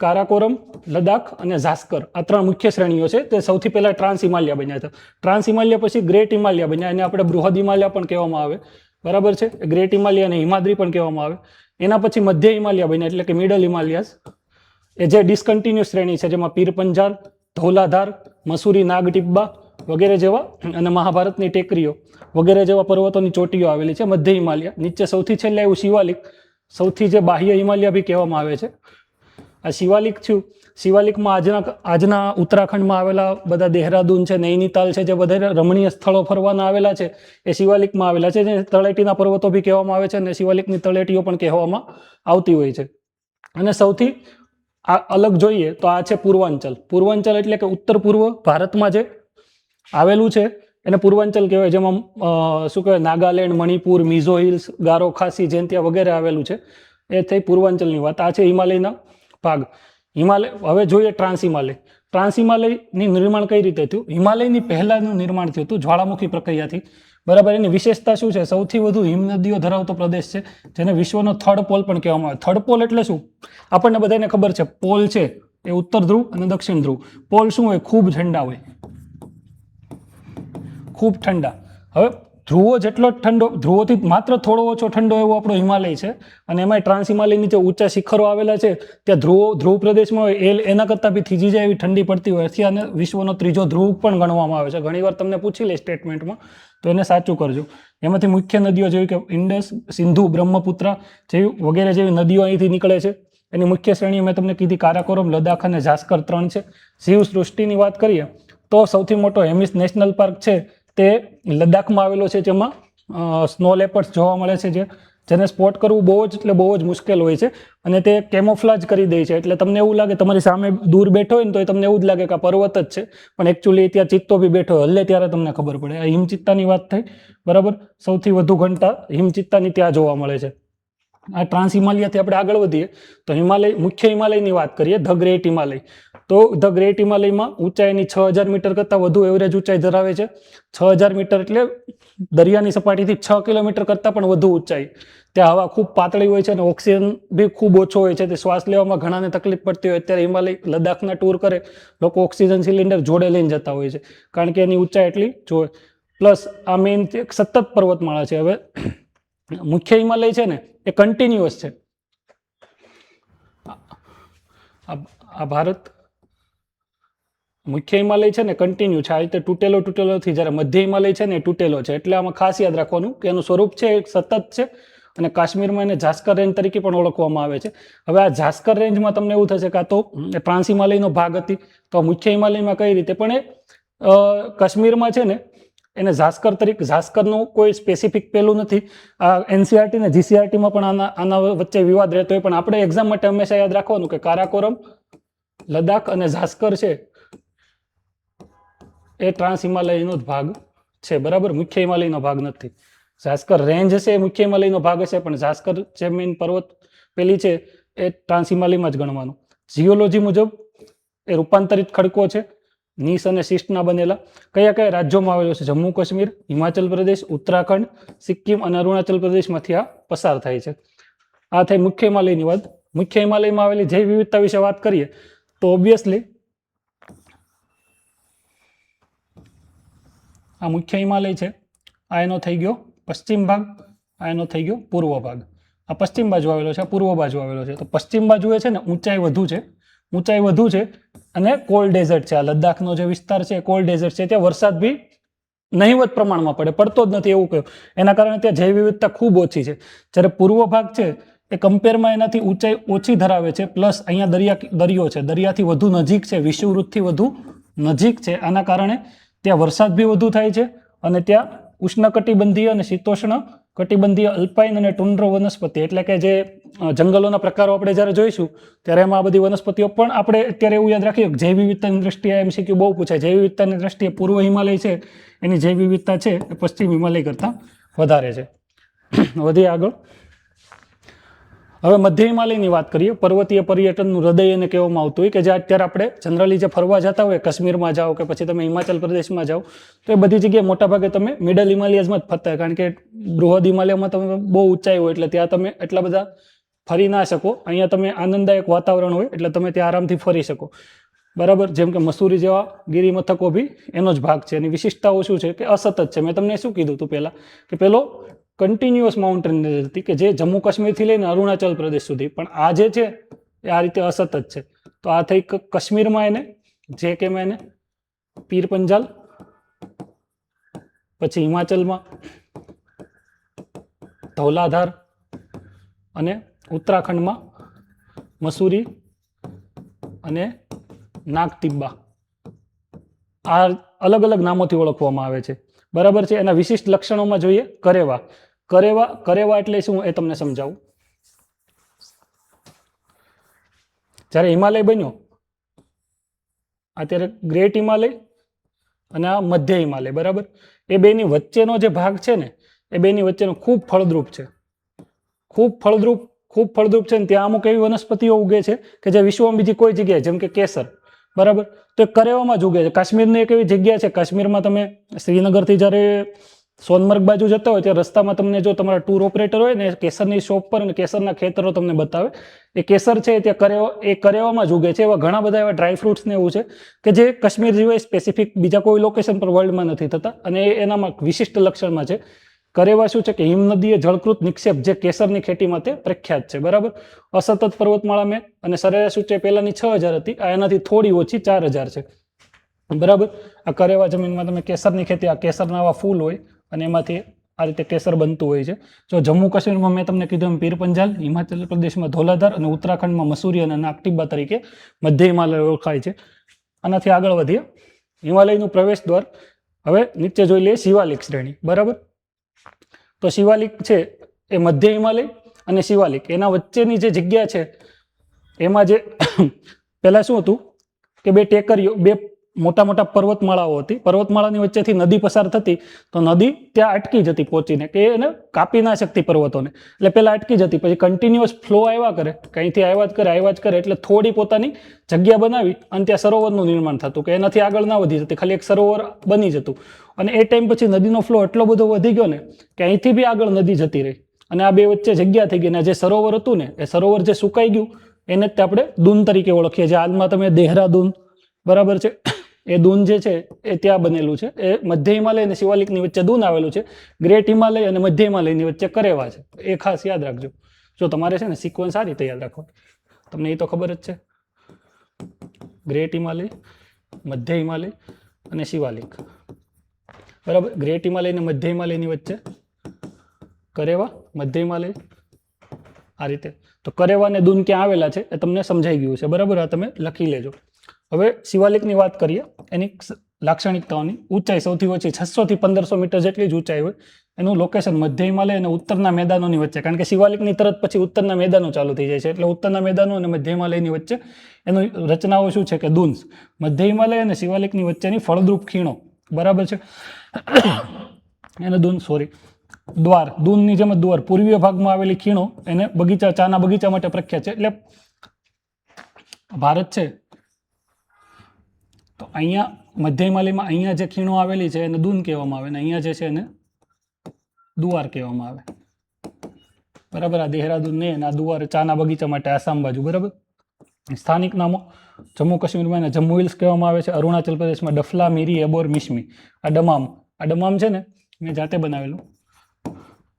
કારાકોરમ, લદ્દાખ અને ઝાસ્કર, આ 3 મુખ્ય શ્રેણીઓ છે. તે સૌથી પહેલા ટ્રાન્સ હિમાલયા બન્યા હતા. ટ્રાન્સ હિમાલયા પછી ગ્રેટ હિમાલયા બન્યા. એને આપણે બૃહદ હિમાલયા પણ કહેવામાં આવે, બરાબર છે. ગ્રેટ હિમાલયા અને હિમાદ્રી પણ કહેવામાં આવે. એના પછી મધ્ય હિમાલયા બન્યા એટલે કે મિડલ હિમાલયાઝ. એ જે ડિસ્કન્ટિન્યુઅસ શ્રેણી છે જેમાં પીર પંજાલ, ધૌલાધાર, મસૂરી નાગ ટિબ્બા વગેરે જેવા અને મહાભારતની ટેકરીઓ વગેરે જેવા પર્વતોની ચોટીઓ આવેલી છે. મધ્ય હિમાલયા. નીચે સૌથી છેલ્લે આવ્યું શિવાલિક. સૌથી જે બાહ્ય હિમાલયા બી કહેવામાં આવે છે. આ શિવાલિક થયું શિવાલિકમાં આજના ઉત્તરાખંડમાં આવેલા બધા દેહરાદૂન છે, નૈનીતાલ છે, જે બધા રમણીય સ્થળો ફરવાના આવેલા છે એ શિવાલિકમાં આવેલા છે, જે તળેટીના પર્વતો બી કહેવામાં આવે છે અને શિવાલિકની તળેટીઓ પણ કહેવામાં આવતી હોય છે. અને સૌથી અલગ જોઈએ તો આ છે પૂર્વાંચલ. પૂર્વાંચલ એટલે કે ઉત્તર પૂર્વ ભારતમાં જે આવેલું છે એને પૂર્વાંચલ કહેવાય, જેમાં શું કહેવાય નાગાલેન્ડ, મણિપુર, મિઝો હિલ્સ, ગારો ખાસી, જૈંતિયા વગેરે આવેલું છે. એ થઈ પૂર્વાંચલની વાત. આ છે હિમાલયના ભાગ. હિમાલય. હવે જોઈએ ટ્રાન્સ હિમાલય. ટ્રાન્સ હિમાલયની નિર્માણ કઈ રીતે થયું? હિમાલયની પહેલાનું નિર્માણ થયું હતું જ્વાળામુખી પ્રક્રિયાથી. બરાબર. એની વિશેષતા શું છે? સૌથી વધુ હિમનદીઓ ધરાવતો પ્રદેશ છે, જેને વિશ્વનો થર્ડ પોલ પણ કહેવામાં આવે. થર્ડ પોલ એટલે શું? આપણને બધાને ખબર છે પોલ છે એ ઉત્તર ધ્રુવ અને દક્ષિણ ધ્રુવ. પોલ શું હોય? ખૂબ ઠંડા હોય, ખૂબ ઠંડા. હવે ધ્રુવો જેટલો ઠંડો, ધ્રુવોથી માત્ર થોડો ઓછો ઠંડો એવો આપણો હિમાલય છે. અને એમાંય ટ્રાન્સ હિમાલયની જે ઊંચા શિખરો આવેલા છે ત્યાં ધ્રુવ પ્રદેશમાં હોય એના કરતાં બી થીજી જાય એવી ઠંડી પડતી હોય. આથી આને વિશ્વનો ત્રીજો ધ્રુવ પણ ગણવામાં આવે છે. ઘણીવાર તમને પૂછી લે સ્ટેટમેન્ટમાં, તો એને સાચું કરજો. એમાંથી મુખ્ય નદીઓ જેવી કે ઇન્ડસ, સિંધુ, બ્રહ્મપુત્રા જેવી વગેરે જેવી નદીઓ અહીંથી નીકળે છે. એની મુખ્ય શ્રેણીઓ મેં તમને કીધી, કારાકોરમ, લદ્દાખ અને ઝાસ્કર 3 છે. જીવસૃષ્ટિની વાત કરીએ તો સૌથી મોટો હેમિસ નેશનલ પાર્ક છે તે લદ્દાખમાં આવેલો છે, જેમાં સ્નો લેપર્ડ્સ જોવા મળે છે, જેને સ્પોટ કરવું બહુ જ મુશ્કેલ હોય છે. અને તે કેમોફ્લાજ કરી દે છે, એટલે તમને એવું લાગે, તમારી સામે દૂર બેઠો હોય ને તો તમને એવું જ લાગે કે આ પર્વત જ છે, પણ એકચ્યુઅલી ત્યાં ચિત્તો બી બેઠો હોય, હલે ત્યારે તમને ખબર પડે. આ હિમચિત્તાની વાત થઈ. બરાબર. સૌથી વધુ ઘનતા હિમચિત્તાની ત્યાં જોવા મળે છે. આ ટ્રાન્સ હિમાલયથી આપણે આગળ વધીએ તો મુખ્ય હિમાલયની વાત કરીએ, ધ ગ્રેટ હિમાલય. તો ધ ગ્રેટ હિમાલયમાં ઊંચાઈની 6000 મીટર કરતાં વધુ એવરેજ ઊંચાઈ ધરાવે છે. 6000 મીટર એટલે દરિયાની સપાટીથી 6 કિલોમીટર કરતાં પણ વધુ ઊંચાઈ. ત્યાં હવા ખૂબ પાતળી હોય છે અને ઓક્સિજન બી ખૂબ ઓછો હોય છે. તે શ્વાસ લેવામાં ઘણાને તકલીફ પડતી હોય. અત્યારે હિમાલય લદ્દાખના ટૂર કરે લોકો ઓક્સિજન સિલિન્ડર જોડે લઈને જતા હોય છે, કારણ કે એની ઊંચાઈ એટલી જોવે. પ્લસ આ મેઇન સતત પર્વતમાળા છે. હવે મુખ્ય હિમાલય છે ને એ કન્ટિન્યુઅસ છે. આ ભારત મુખ્ય હિમાલય છે ને કન્ટિન્યુ છે, આ રીતે તૂટેલો નથી. જ્યારે મધ્ય હિમાલય છે ને એ તૂટેલો છે. એટલે આમાં ખાસ યાદ રાખવાનું કે એનું સ્વરૂપ છે સતત છે. અને કાશ્મીરમાં એને ઝાસ્કર રેન્જ તરીકે પણ ઓળખવામાં આવે છે. હવે આ ઝાસ્કર રેન્જમાં તમને એવું થશે કે આ તો ટ્રાન્સ હિમાલયનો ભાગ હતી, તો મુખ્ય હિમાલયમાં કઈ રીતે? પણ એ કાશ્મીરમાં છે ને એને ઝાસ્કરનું કોઈ સ્પેસિફિક પેલું નથી. આ એનસીઆરટી ને જીસીઆરટીમાં પણ આના વચ્ચે વિવાદ રહેતો હોય, પણ આપણે એક્ઝામ માટે હંમેશા યાદ રાખવાનું કે કારાકોરમ, લદ્દાખ અને ઝાસ્કર છે એ ટ્રાન્સ હિમાલયનો જ ભાગ છે. બરાબર. મુખ્ય હિમાલયનો ભાગ નથી. ઝાસ્કર રેન્જ હશે એ મુખ્ય હિમાલયનો ભાગ હશે, પણ ઝાસ્કર જે મેઇન પર્વત પેલી છે એ ટ્રાન્સ હિમાલયમાં જ ગણવાનું. જીઓલોજી મુજબ એ રૂપાંતરિત ખડકો છે, નીસ અને શિસ્ટના બનેલા. કયા કયા રાજ્યોમાં આવેલો છે? જમ્મુ કાશ્મીર, હિમાચલ પ્રદેશ, ઉત્તરાખંડ, સિક્કિમ અને અરુણાચલ પ્રદેશમાંથી આ પસાર થાય છે. આ થઈ મુખ્ય હિમાલયની વાત. મુખ્ય હિમાલયમાં આવેલી જૈવ વિવિધતા વિશે વાત કરીએ તો ઓબ્વિયસલી આ મુખ્ય હિમાલય છે, આ એનો થઈ ગયો પશ્ચિમ ભાગ, આ એનો થઈ ગયો પૂર્વ ભાગ. આ પશ્ચિમ બાજુ આવેલો છે, પૂર્વ બાજુ આવેલો છે. તો પશ્ચિમ બાજુ છે ને ઊંચાઈ વધુ છે અને કોલ્ડ ડેઝર્ટ છે. આ લદ્દાખનો જે વિસ્તાર છે કોલ્ડ ડેઝર્ટ છે. ત્યાં વરસાદ બી નહિવત પ્રમાણમાં પડતો જ નથી એવું કહ્યું. એના કારણે ત્યાં જૈવ વિવિધતા ખૂબ ઓછી છે. જ્યારે પૂર્વ ભાગ છે એ કમ્પેરમાં એનાથી ઊંચાઈ ઓછી ધરાવે છે. પ્લસ અહીંયા દરિયો છે, દરિયાથી વધુ નજીક છે, વિષુવવૃત્તથી વધુ નજીક છે. આના કારણે ત્યાં વરસાદ બી વધુ થાય છે અને ત્યાં ઉષ્ણકટિબંધીય અને શીતોષ્ણ કટિબંધીય અલ્પાઇન અને ટુન્ડ્રો વનસ્પતિ, એટલે કે જે જંગલોના પ્રકારો આપણે જ્યારે જોઈશું ત્યારે એમાં આ બધી વનસ્પતિઓ પણ આપણે અત્યારે એવું યાદ રાખીએ. જૈવ વિવિધતાની દ્રષ્ટિએ એમસીક્યુ બહુ પૂછાય. જૈવ વિવિધતાની દ્રષ્ટિએ પૂર્વ હિમાલય છે એની જૈવ વિવિધતા છે એ પશ્ચિમ હિમાલય કરતાં વધારે છે. વધીએ આગળ. હવે મધ્ય હિમાલયની વાત કરીએ. પર્વતીય પર્યટનનું હૃદય એને કહેવામાં આવતું હોય, કે જે અત્યારે આપણે જનરલી જે ફરવા જતા હોય, કાશ્મીરમાં જાઓ કે પછી તમે હિમાચલ પ્રદેશમાં જાઓ, તો એ બધી જગ્યાએ મોટાભાગે તમે મિડલ હિમાલયમાં જ ફરતા હોય, કારણ કે બૃહદ હિમાલયમાં તમે બહુ ઊંચાઈ હોય એટલે ત્યાં તમે એટલા બધા ફરી ના શકો. અહીંયા તમે આનંદદાયક વાતાવરણ હોય એટલે તમે ત્યાં આરામથી ફરી શકો. બરાબર. જેમ કે મસૂરી જેવા ગિરી મથકો બી એનો જ ભાગ છે. એની વિશિષ્ટતાઓ શું છે કે અસતત છે. મેં તમને શું કીધું હતું પહેલા, કે પેલો કન્ટિન્યુઅસ માઉન્ટેન રેન્જ હતી કે જે જમ્મુ કાશ્મીરથી લઈને અરુણાચલ પ્રદેશ સુધી, પણ આ જે છે એ આ રીતે અસતત છે. તો આ થઈ કાશ્મીરમાં એને જે કે મેં એને પીર પંજાલ, પછી હિમાચલમાં ધૌલાધાર અને ઉત્તરાખંડમાં મસૂરી અને નાગતિબ્બા, આ અલગ અલગ નામોથી ઓળખવામાં આવે છે, બરાબર છે. એના વિશિષ્ટ લક્ષણોમાં જોઈએ કરેવા. કરેવા એટલે શું એ તમને સમજાવું. જ્યારે હિમાલય બન્યો, અત્યારે ગ્રેટ હિમાલય અને આ મધ્ય હિમાલય, બરાબર, એ બેની વચ્ચેનો જે ભાગ છે ને, એ બેની વચ્ચેનો ખૂબ ફળદ્રુપ છે, ખૂબ ફળદ્રુપ છે. ને ત્યાં અમુક એવી વનસ્પતિઓ ઉગે છે કે જે વિશ્વમાં બીજી કોઈ જગ્યાએ, જેમ કે કેસર, બરાબર, તો એ કરેવામાં જ ઉગે છે. કાશ્મીરની એક એવી જગ્યા છે, કાશ્મીરમાં તમે શ્રીનગરથી જ્યારે સોનમર્ગ બાજુ જતા હોય ત્યારે રસ્તામાં તમને જો તમારા ટૂર ઓપરેટર હોય ને કેસરની શોપ પર અને કેસરના ખેતરો તમને બતાવે, એ કેસર છે ત્યાં કરેવામાં જ ઉગે છે. એવા ઘણા બધા એવા ડ્રાય ફ્રૂટ્સ ને એવું છે કે જે કાશ્મીર સિવાય સ્પેસિફિક બીજા કોઈ લોકેશન પર વર્લ્ડમાં નથી થતા, અને એનામાં વિશિષ્ટ લક્ષણમાં છે. કરેવા શું છે કે હિમનદીય જળકૃત નિક્ષેપ જે કેસરની ખેતી માટે પ્રખ્યાત છે, બરાબર. અસતત પર્વતમાળા મેં અને સરેરાશ ઊંચાઈ પહેલાની 6000 હતી, આ એનાથી થોડી ઓછી 4000 છે, બરાબર. આ કરેવા જમીનમાં તમે કેસરની ખેતી, આ કેસરના આવા ફૂલ હોય અને એમાંથી આ રીતે કેસર બનતું હોય છે. જો જમ્મુ કાશ્મીરમાં મેં તમને કીધું એમ પીર પંજાલ, હિમાચલ પ્રદેશમાં ધોલાધાર અને ઉત્તરાખંડમાં મસૂરી અને નાગટિબ્બા તરીકે મધ્ય હિમાલય ઓળખાય છે. આનાથી આગળ વધીએ, હિમાલયનું પ્રવેશ દ્વાર. હવે નીચે જોઈ લઈએ શિવાલિક શ્રેણી, બરાબર. તો શિવાલિક છે એ મધ્ય હિમાલય અને શિવાલિક એના વચ્ચેની જે જગ્યા છે એમાં જે પહેલા શું હતું કે બે ટેકરીઓ, બે મોટા મોટા પર્વતમાળાઓ હતી. પર્વતમાળાની વચ્ચેથી નદી પસાર થતી, તો નદી ત્યાં અટકી જતી પહોંચીને, કે એને કાપી ના શકતી પર્વતોને, એટલે પહેલા અટકી જતી, પછી કન્ટિન્યુઅસ ફ્લો આવ્યા કરે, કંઈથી આવ્યા જ કરે, એટલે થોડી પોતાની જગ્યા બનાવી અને ત્યાં સરોવરનું નિર્માણ થતું, કે એનાથી આગળ ના વધી જતી, ખાલી એક સરોવર બની જતું. અને એ ટાઈમ પછી નદીનો ફ્લો એટલો બધો વધી ગયો ને કે અહીંથી બી આગળ નદી જતી રહી, અને આ બે વચ્ચે જગ્યા થઈ ગઈ. અને જે સરોવર હતું ને એ સરોવર જે સુકાઈ ગયું એને જ આપણે દૂન તરીકે ઓળખીએ છીએ. હાલમાં તમે દેહરાદૂન, બરાબર છે, એ દૂન જે છે એ ત્યાં બનેલું છે. એ મધ્ય હિમાલય અને શિવાલિકની વચ્ચે દૂન આવેલું છે. ગ્રેટ હિમાલય અને મધ્ય હિમાલયની વચ્ચે કરેવા છે. એ ખાસ યાદ રાખજો. જો તમારે છે ને સિક્વન્સ આ રીતે યાદ રાખો, તમને એ તો ખબર જ છે. ગ્રેટ હિમાલય, મધ્ય હિમાલય અને શિવાલિક, બરાબર. ગ્રેટ હિમાલય અને મધ્ય હિમાલયની વચ્ચે કરેવા, મધ્ય હિમાલય, આ રીતે. તો કરેવા અને દૂન ક્યાં આવેલા છે એ તમને સમજાઈ ગયું છે, બરાબર. આ તમે લખી લેજો. હવે શિવાલિકની વાત કરીએ, એની લાક્ષણિકતાઓની. ઊંચાઈ સૌથી ઓછી 600 થી 1500 મીટર જેટલી જ ઊંચાઈ હોય. એનું લોકેશન મધ્ય હિમાલય અને ઉત્તરના મેદાનોની વચ્ચે, કારણ કે શિવાલિકની તરત પછી ઉત્તરના મેદાનો ચાલુ થઈ જાય છે, એટલે ઉત્તરના મેદાનો અને મધ્ય હિમાલયની વચ્ચે એની રચનાઓ શું છે કે દૂન્સ. મધ્ય હિમાલય અને શિવાલિકની વચ્ચેની ફળદ્રુપ ખીણો, બરાબર છે, એને દૂન, સોરી, દ્વાર, દૂનની જેમ દ્વાર, પૂર્વીય ભાગમાં આવેલી ખીણો એને બગીચા, ચાના બગીચા માટે પ્રખ્યાત છે. એટલે ભારત છે તો અહીંયા મધ્ય હિમાલયમાં અહીંયા જે ખીણો આવેલી છે એને દૂન કહેવામાં આવે, અને અહીંયા જે છે એને દુવાર કહેવામાં આવે, બરાબર. આ દેહરાદૂન ને આ દુવાર ચાના બગીચા માટે આસામ બાજુ, બરાબર. સ્થાનિક નામો, જમ્મુ કાશ્મીરમાં એને જમ્મુ હિલ્સ કહેવામાં આવે છે. અરુણાચલ પ્રદેશમાં ડફલા, મીરી, એબોર, મિશ્મી. આ ડમામ છે ને મેં જાતે બનાવેલું,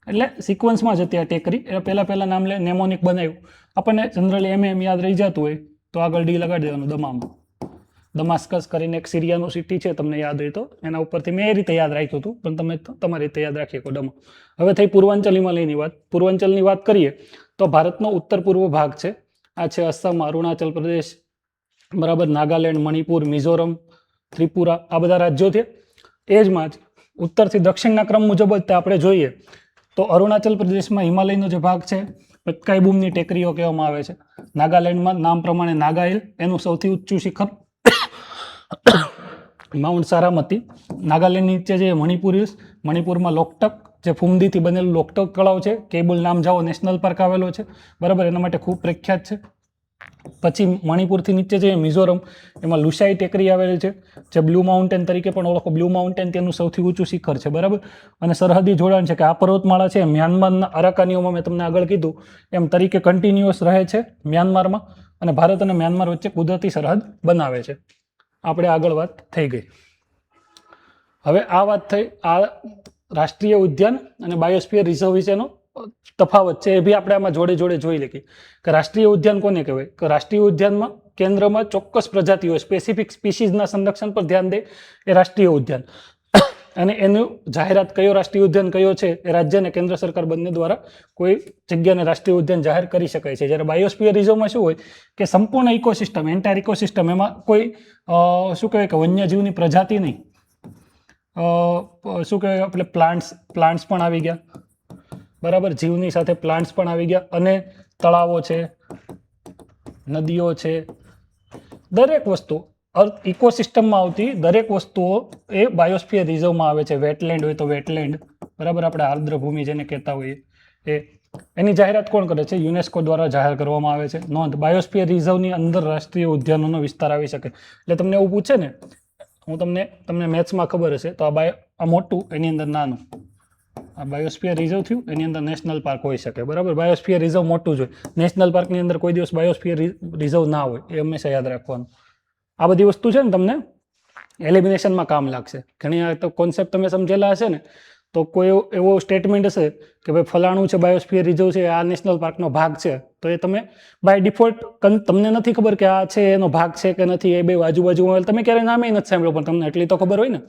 એટલે સિક્વન્સમાં જ હતી આ ટેકરી. એ પહેલા નામ લે, નેમોનિક બનાવ્યું. આપણને જનરલી એમ યાદ રહી જતું હોય તો આગળ ડી લગાડી દેવાનું, દમામ. દમાસ્કસ કરીને એક સિરિયાનું સિટી છે, તમને યાદ હોય તો, એના ઉપરથી મેં એ રીતે યાદ રાખ્યું હતું, પણ તમે તમારી રીતે યાદ રાખી શકો, દમા. હવે થઈ પૂર્વાંચલ હિમાલયની વાત. પૂર્વાંચલની વાત કરીએ તો ભારતનો ઉત્તર પૂર્વ ભાગ છે. આ છે અસમ, અરુણાચલ પ્રદેશ, બરાબર, નાગાલેન્ડ, મણિપુર, મિઝોરમ, ત્રિપુરા, આ બધા રાજ્યો છે. એ જ માં જ ઉત્તરથી દક્ષિણના ક્રમ મુજબ જ આપણે જોઈએ તો અરુણાચલ પ્રદેશમાં હિમાલયનો જે ભાગ છે પટકાઈ ટેકરીઓ કહેવામાં આવે છે. નાગાલેન્ડમાં નામ પ્રમાણે નાગા હિલ, એનું સૌથી ઊંચું શિખર માઉન્ટ સારામતી. નાગાલેન્ડની નીચે જે મણિપુર હિલ્સ, મણિપુરમાં લોકટક, જે ફૂમદીથી બનેલું લોકટક તળાવ છે, કેબુલ નામજાઓ નેશનલ પાર્ક આવેલો છે, બરાબર, એના માટે ખૂબ પ્રખ્યાત છે. પછી મણિપુરથી નીચે જે મિઝોરમ, એમાં લુસાઈ ટેકરી આવેલી છે, જે બ્લુ માઉન્ટેન તરીકે પણ ઓળખો. બ્લુ માઉન્ટેન તેનું સૌથી ઊંચું શિખર છે, બરાબર. અને સરહદી જોડાણ છે કે આ પર્વતમાળા છે મ્યાનમારના અરાકાનીઓમાં, મેં તમને આગળ કીધું એમ, તરીકે કન્ટિન્યુઅસ રહે છે મ્યાનમારમાં, અને ભારત અને મ્યાનમાર વચ્ચે કુદરતી સરહદ બનાવે છે. આપણે આગળ વાત થઈ ગઈ. હવે આ વાત થઈ આ રાષ્ટ્રીય ઉદ્યાન અને બાયોસ્ફિયર રિઝર્વ વિશેનો તફાવત છે, એ બી આપણે આમાં જોડે જોડે જોઈ લઈએ કે રાષ્ટ્રીય ઉદ્યાન કોને કહેવાય. કે રાષ્ટ્રીય ઉદ્યાનમાં કેન્દ્રમાં ચોક્કસ પ્રજાતિઓ, સ્પેસિફિક સ્પીસીઝના સંરક્ષણ પર ધ્યાન દે એ રાષ્ટ્રીય ઉદ્યાન. અને એનું જાહેરાત કયો રાષ્ટ્રીય ઉદ્યાન કયો છે એ રાજ્ય અને કેન્દ્ર સરકાર બંને દ્વારા કોઈ જગ્યાને રાષ્ટ્રીય ઉદ્યાન જાહેર કરી શકાય છે. જ્યારે બાયોસ્ફિયર રિઝર્વમાં શું હોય કે સંપૂર્ણ ઇકોસિસ્ટમ, એન્ટાયર ઇકોસિસ્ટમ, એમાં કોઈ શું કહેવાય કે વન્યજીવની પ્રજાતિ નહીં, શું કહેવાય આપણે પ્લાન્ટ્સ પણ આવી ગયા, બરાબર, જીવની સાથે પ્લાન્ટ્સ પણ આવી ગયા, અને તળાવો છે, નદીઓ છે, દરેક વસ્તુ ઇકોસિસ્ટમમાં આવતી દરેક વસ્તુઓ એ બાયોસ્ફિયર રિઝર્વમાં આવે છે. વેટલેન્ડ હોય તો વેટલેન્ડ, બરાબર, આપણે આર્દ્રભૂમિ જેને કહેતા હોઈએ એ, એની જાહેરાત કોણ કરે છે? યુનેસ્કો દ્વારા જાહેર કરવામાં આવે છે. નોંધ, બાયોસ્ફિયર રિઝર્વની અંદર રાષ્ટ્રીય ઉદ્યાનોનો વિસ્તાર આવી શકે. એટલે તમને એવું પૂછે ને, હું તમને મેથ્સમાં ખબર હશે તો આ મોટું, એની અંદર નાનું, આ બાયોસ્ફિયર રિઝર્વ થયું, એની અંદર નેશનલ પાર્ક હોઈ શકે, બરાબર. બાયોસ્ફિયર રિઝર્વ મોટું જ હોય, નેશનલ પાર્કની અંદર કોઈ દિવસ બાયોસ્ફિયર રિઝર્વ ના હોય, એ હંમેશા યાદ રાખવાનું. આ બધી વસ્તુ છે ને તમને એલિમિનેશનમાં કામ લાગશે. ઘણી તો કોન્સેપ્ટ તમે સમજેલા હશે ને, તો કોઈ એવો સ્ટેટમેન્ટ હશે કે ભાઈ ફલાણું છે બાયોસ્ફિયર રિઝર્વ છે, આ નેશનલ પાર્કનો ભાગ છે, તો એ તમે બાય ડિફોલ્ટ તમને નથી ખબર કે આ છે એનો ભાગ છે કે નથી, એ બે બાજુમાં તમે ક્યારેય નામે નથી સાંભળ્યો, પણ તમને એટલી તો ખબર હોય ને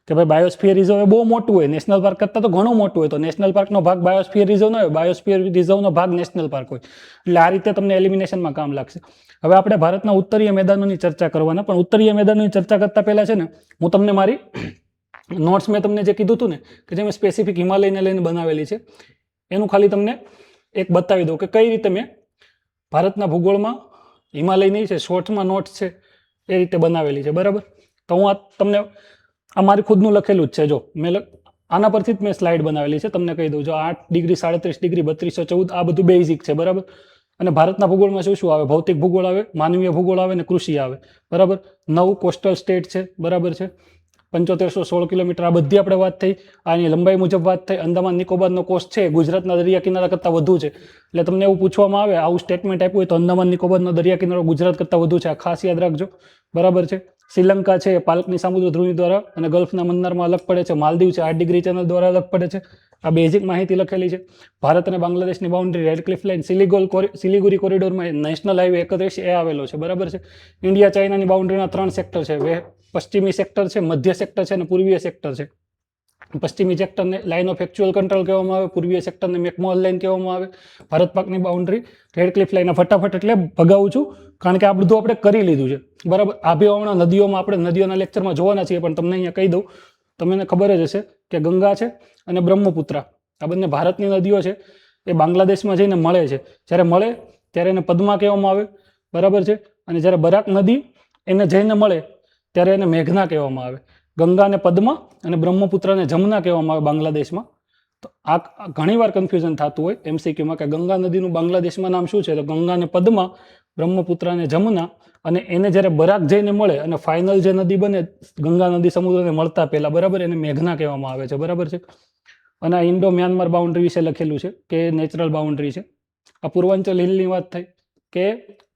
કે ભાઈ બાયોસ્ફિયર રિઝર્વ એ બહુ મોટું હોય, નેશનલ પાર્ક કરતાં તો ઘણું મોટું હોય, તો નેશનલ પાર્કનો ભાગ બાયોસ્ફિયર રિઝર્વ ન હોય, બાયોસ્ફિયર રિઝર્વનો ભાગ નેશનલ પાર્ક હોય. એટલે આ રીતે તમને એલિમિનેશનમાં કામ લાગશે. હવે આપણે ભારતના ઉત્તરીય મેદાનોની ચર્ચા કરવાના, પણ ઉત્તરીય મેદાનોની ચર્ચા કરતાં પહેલાં છે ને, હું તમને મારી નોટ્સ મેં તમને જે કીધું હતું ને કે જે મેં સ્પેસિફિક હિમાલયને લઈને બનાવેલી છે, એનું ખાલી તમને એક બતાવી દઉં કે કઈ રીતે મેં ભારતના ભૂગોળમાં હિમાલયની છે શોર્ટ્સમાં નોટ્સ છે એ રીતે બનાવેલી છે, બરાબર. તો હું તમને આ મારી ખુદનું લખેલું જ છે, જો મેં આના પરથી જ મેં સ્લાઇડ બનાવેલી છે, તમને કહી દઉં. જો 8 ડિગ્રી, 37 ડિગ્રી, 3214, આ બધું બેઝિક છે, બરાબર. અને ભારતના ભૂગોળમાં શું શું આવે? ભૌતિક ભૂગોળ આવે, માનવીય ભૂગોળ આવે, અને કૃષિ આવે, બરાબર. 9 કોસ્ટલ સ્ટેટ છે, બરાબર છે. 7516 કિલોમીટર, આ બધી આપણે વાત થઈ. આની લંબાઈ મુજબ વાત થઈ. અંદમાન નિકોબારનો કોસ્ટ છે ગુજરાતના દરિયા કિનારા કરતાં વધુ છે. એટલે તમને એવું પૂછવામાં આવે, આવું સ્ટેટમેન્ટ આપ્યું હોય તો અંદમાન નિકોબારનો દરિયા કિનારો ગુજરાત કરતાં વધુ છે, આ ખાસ યાદ રાખજો, બરાબર છે. શ્રીલંકા છે પાલકની સામુદ્ર ધ્રુવી દ્વારા અને ગલ્ફના મન્નારમાં અલગ પડે છે. માલદીવ છે 8 ડિગ્રી ચેનલ દ્વારા અલગ પડે છે. આ બેઝિક માહિતી લખેલી છે. ભારત અને બાંગ્લાદેશની boundary Radcliffe line Siliguri કોરિડોરમાં નેશનલ હાઈવે 31 એ આવેલો છે, બરાબર છે. ઇન્ડિયા ચાઇનાની બાઉન્ડ્રીના 3 સેક્ટર છે, પશ્ચિમી સેક્ટર છે, મધ્ય સેક્ટર છે અને પૂર્વીય સેક્ટર છે. પશ્ચિમી સેક્ટરને લાઇન ઓફ એક્ચ્યુઅલ કંટ્રોલ કહેવામાં આવે, પૂર્વીય સેક્ટરને મેકમોહન લાઇન કહેવામાં આવે. ભારત પાકની બાઉન્ડ્રી રેડ ક્લિફ લાઇન. ફટાફટ એટલે ભગાવું છું કારણ કે આ બધું આપણે કરી લીધું છે, બરાબર. આબેહૂણા નદીઓમાં આપણે નદીઓના લેક્ચરમાં જોવાના છીએ, પણ તમને અહીંયા કહી દઉં, તમને ખબર જ હશે કે ગંગા છે અને બ્રહ્મપુત્રા, આ બંને ભારતની નદીઓ છે. એ બાંગ્લાદેશમાં જઈને મળે છે. જ્યારે મળે ત્યારે એને પદ્મા કહેવામાં આવે, બરાબર છે. અને જ્યારે બરાક નદી એને જઈને મળે ત્યારે એને મેઘના કહેવામાં આવે. ગંગાને પદ્મા અને બ્રહ્મપુત્રને જમુના કહેવામાં આવે બાંગ્લાદેશમાં. તો આ ઘણીવાર કન્ફ્યુઝન થતું હોય MCQમાં કે ગંગા નદીનું બાંગ્લાદેશમાં નામ શું છે, તો ગંગાને પદ્મા, બ્રહ્મપુત્રને જમુના, અને એને જ્યારે બરાક જઈને મળે અને ફાઇનલ જે નદી બને ગંગા નદી સમુદ્રને મળતા પહેલા, બરાબર, એને મેઘના કહેવામાં આવે છે, બરાબર છે. અને આ ઇન્ડો મ્યાનમાર બાઉન્ડ્રી વિશે લખેલું છે કે નેચરલ બાઉન્ડ્રી છે. આ પૂર્વાંચલ હિલની વાત થઈ કે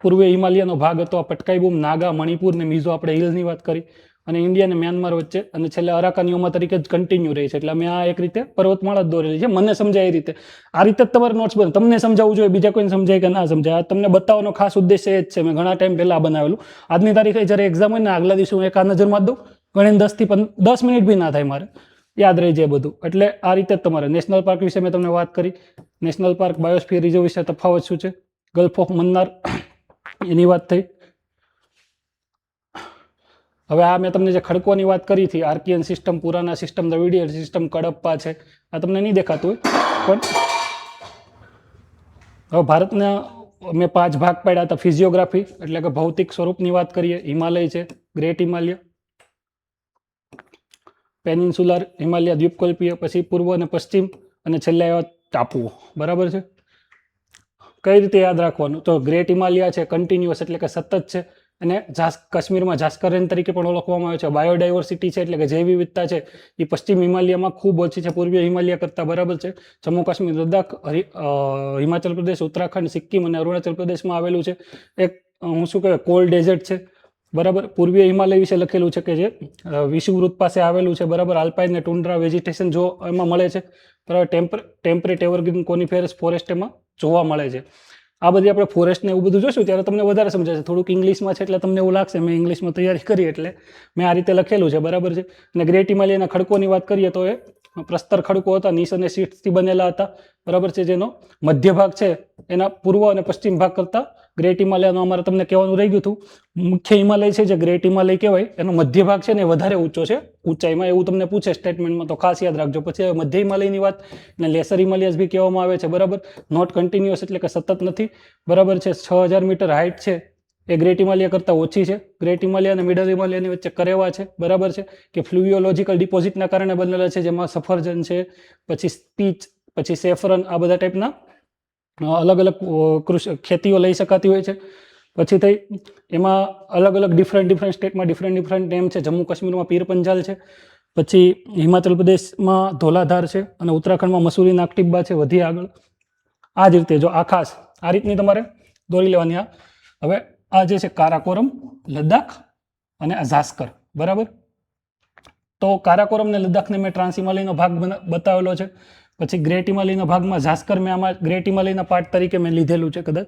પૂર્વીય હિમાલયનો ભાગ હતો. આ પટકાઈબૂમ, નાગા, મણિપુર ને મિઝો આપણે હિલની વાત કરી. અને ઇન્ડિયા અને મ્યાનમાર વચ્ચે, અને છેલ્લે અરાકાનીઓમાં તરીકે જ કન્ટિન્યુ રહી છે. એટલે અમે આ એક રીતે પર્વતમાળા જ દોરેલી છે, મને સમજાય એ રીતે. આ રીતે જ તમારે નોટ્સ બને. તમને સમજાવવું જોઈએ, બીજા કોઈને સમજાય કે ના સમજાય, આ તમને બતાવવાનો ખાસ ઉદ્દેશ્ય એ જ છે. મેં ઘણા ટાઈમ પહેલા બનાવેલું. આજની તારીખે જ્યારે એક્ઝામ હોય ને આગલા દિવસે હું એક આ નજર મારી દઉં, ગણીને 10 થી 10 મિનિટ બી ના થાય, મારે યાદ રહી જાય બધું. એટલે આ રીતે જ તમારે નેશનલ પાર્ક વિશે મેં તમને વાત કરી. નેશનલ પાર્ક, બાયોસ્ફિયર રિઝર્વ વિશે તફાવત શું છે, ગલ્ફ ઓફ મન્નાર એની વાત થઈ. હવે આ મેં તમને જે ખડકોની વાત કરી હતી, આર્કિયન સિસ્ટમ, પુરાના સિસ્ટમ, દ્રવિડીય સિસ્ટમ, કડપ્પા છે, આ તમને નહીં દેખાતું હોય, પણ હવે ભારતના મેં 5 ભાગ પાડ્યા હતા. ફિઝિયોગ્રાફી એટલે કે ભૌતિક સ્વરૂપની વાત કરીએ, હિમાલય છે, ગ્રેટ હિમાલય, પેનિન્સુલર હિમાલય, દ્વીપકલ્પીય, પછી પૂર્વ અને પશ્ચિમ, અને છેલ્લે ટાપુઓ, બરાબર છે. કઈ રીતે યાદ રાખવાનું? તો ગ્રેટ હિમાલય છે કન્ટિન્યુઅસ એટલે કે સતત છે, અને કાશ્મીરમાં જાસ્કર રેન્જ તરીકે પણ ઓળખવામાં આવે છે. બાયોડાયવર્સિટી છે એટલે કે જૈવ વિવિધતા છે એ પશ્ચિમ હિમાલયમાં ખૂબ ઓછી છે પૂર્વીય હિમાલય કરતાં, બરાબર છે. જમ્મુ કાશ્મીર, લદ્દાખ, હિમાચલ પ્રદેશ, ઉત્તરાખંડ, સિક્કિમ અને અરુણાચલ પ્રદેશમાં આવેલું છે. એક હું શું કહેવાય કોલ્ડ ડેઝર્ટ છે, બરાબર. પૂર્વીય હિમાલય વિશે લખેલું છે કે જે વિષુવવૃત્ત પાસે આવેલું છે, બરાબર. આલ્પાઇન ને ટુન્ડ્રા વેજીટેશન જો એમાં મળે છે, બરાબર. ટેમ્પરેટ એવરગ્રીન કોનિફેરસ ફોરેસ્ટ એમાં જોવા મળે છે. આ બધી આપણે ફોરેસ્ટ ને એવું બધું જોશું ત્યારે તમને વધારે સમજાશે. થોડુંક ઇંગ્લિશમાં છે એટલે તમને એવું લાગશે મેં ઇંગ્લિશમાં તૈયારી કરી એટલે મેં આ રીતે લખેલું છે, બરાબર છે. અને ગ્રેટ હિમાલયના ખડકોની વાત કરીએ તો એ પ્રસ્તર ખડકો હતા, નીસ અને શીટ્સથી બનેલા હતા, બરાબર છે. જેનો મધ્ય ભાગ છે એના પૂર્વ અને પશ્ચિમ ભાગ કરતા ગ્રેટ હિમાલયનો અમારે તમને કહેવાનું રહી ગયું હતું. મુખ્ય હિમાલય છે જે ગ્રેટ હિમાલય કહેવાય એનો મધ્ય ભાગ છે ને એ વધારે ઊંચો છે ઊંચાઈમાં, એવું તમને પૂછે સ્ટેટમેન્ટમાં તો ખાસ યાદ રાખજો. પછી મધ્ય હિમાલયની વાત અને લેસર હિમાલયસ બી કહેવામાં આવે છે, બરાબર. નોટ કન્ટિન્યુઅસ એટલે કે સતત નથી, બરાબર છે. 6000 મીટર હાઇટ છે એ ગ્રેટ હિમાલય કરતાં ઓછી છે. ગ્રેટ હિમાલય અને મિડલ હિમાલયની વચ્ચે કરેવા છે, બરાબર છે, કે ફ્લુવિયોલોજીકલ ડિપોઝિટના કારણે બનેલા છે, જેમાં સફરજન છે, પછી સ્પીચ, પછી સેફરન, આ બધા ટાઈપના અલગ અલગ ખેતીઓ લઈ શકાતી હોય છે. પછી થઈ એમાં અલગ અલગ ડિફરન્ટ સ્ટેટમાં ડિફરન્ટ નેમ છે. જમ્મુ કાશ્મીરમાં પીર પંજાલ છે, પછી હિમાચલ પ્રદેશમાં ધોલાધાર છે, અને ઉત્તરાખંડમાં મસૂરી નાગટિબ્બા છે. વધી આગળ આ જ રીતે જો આ ખાસ આ રીતની તમારે દોરી લેવાની. હવે આ જે છે કારાકોરમ, લદ્દાખ અને આ ઝાસ્કર, બરાબર. તો કારાકોરમ ને લદ્દાખને મેં ટ્રાન્સ હિમાલયનો ભાગ બતાવેલો છે. પછી ગ્રેટ હિમાલયના ભાગમાં ઝાસ્કર મેં આમાં ગ્રેટ હિમાલયના પાર્ટ તરીકે મેં લીધેલું છે કદાચ.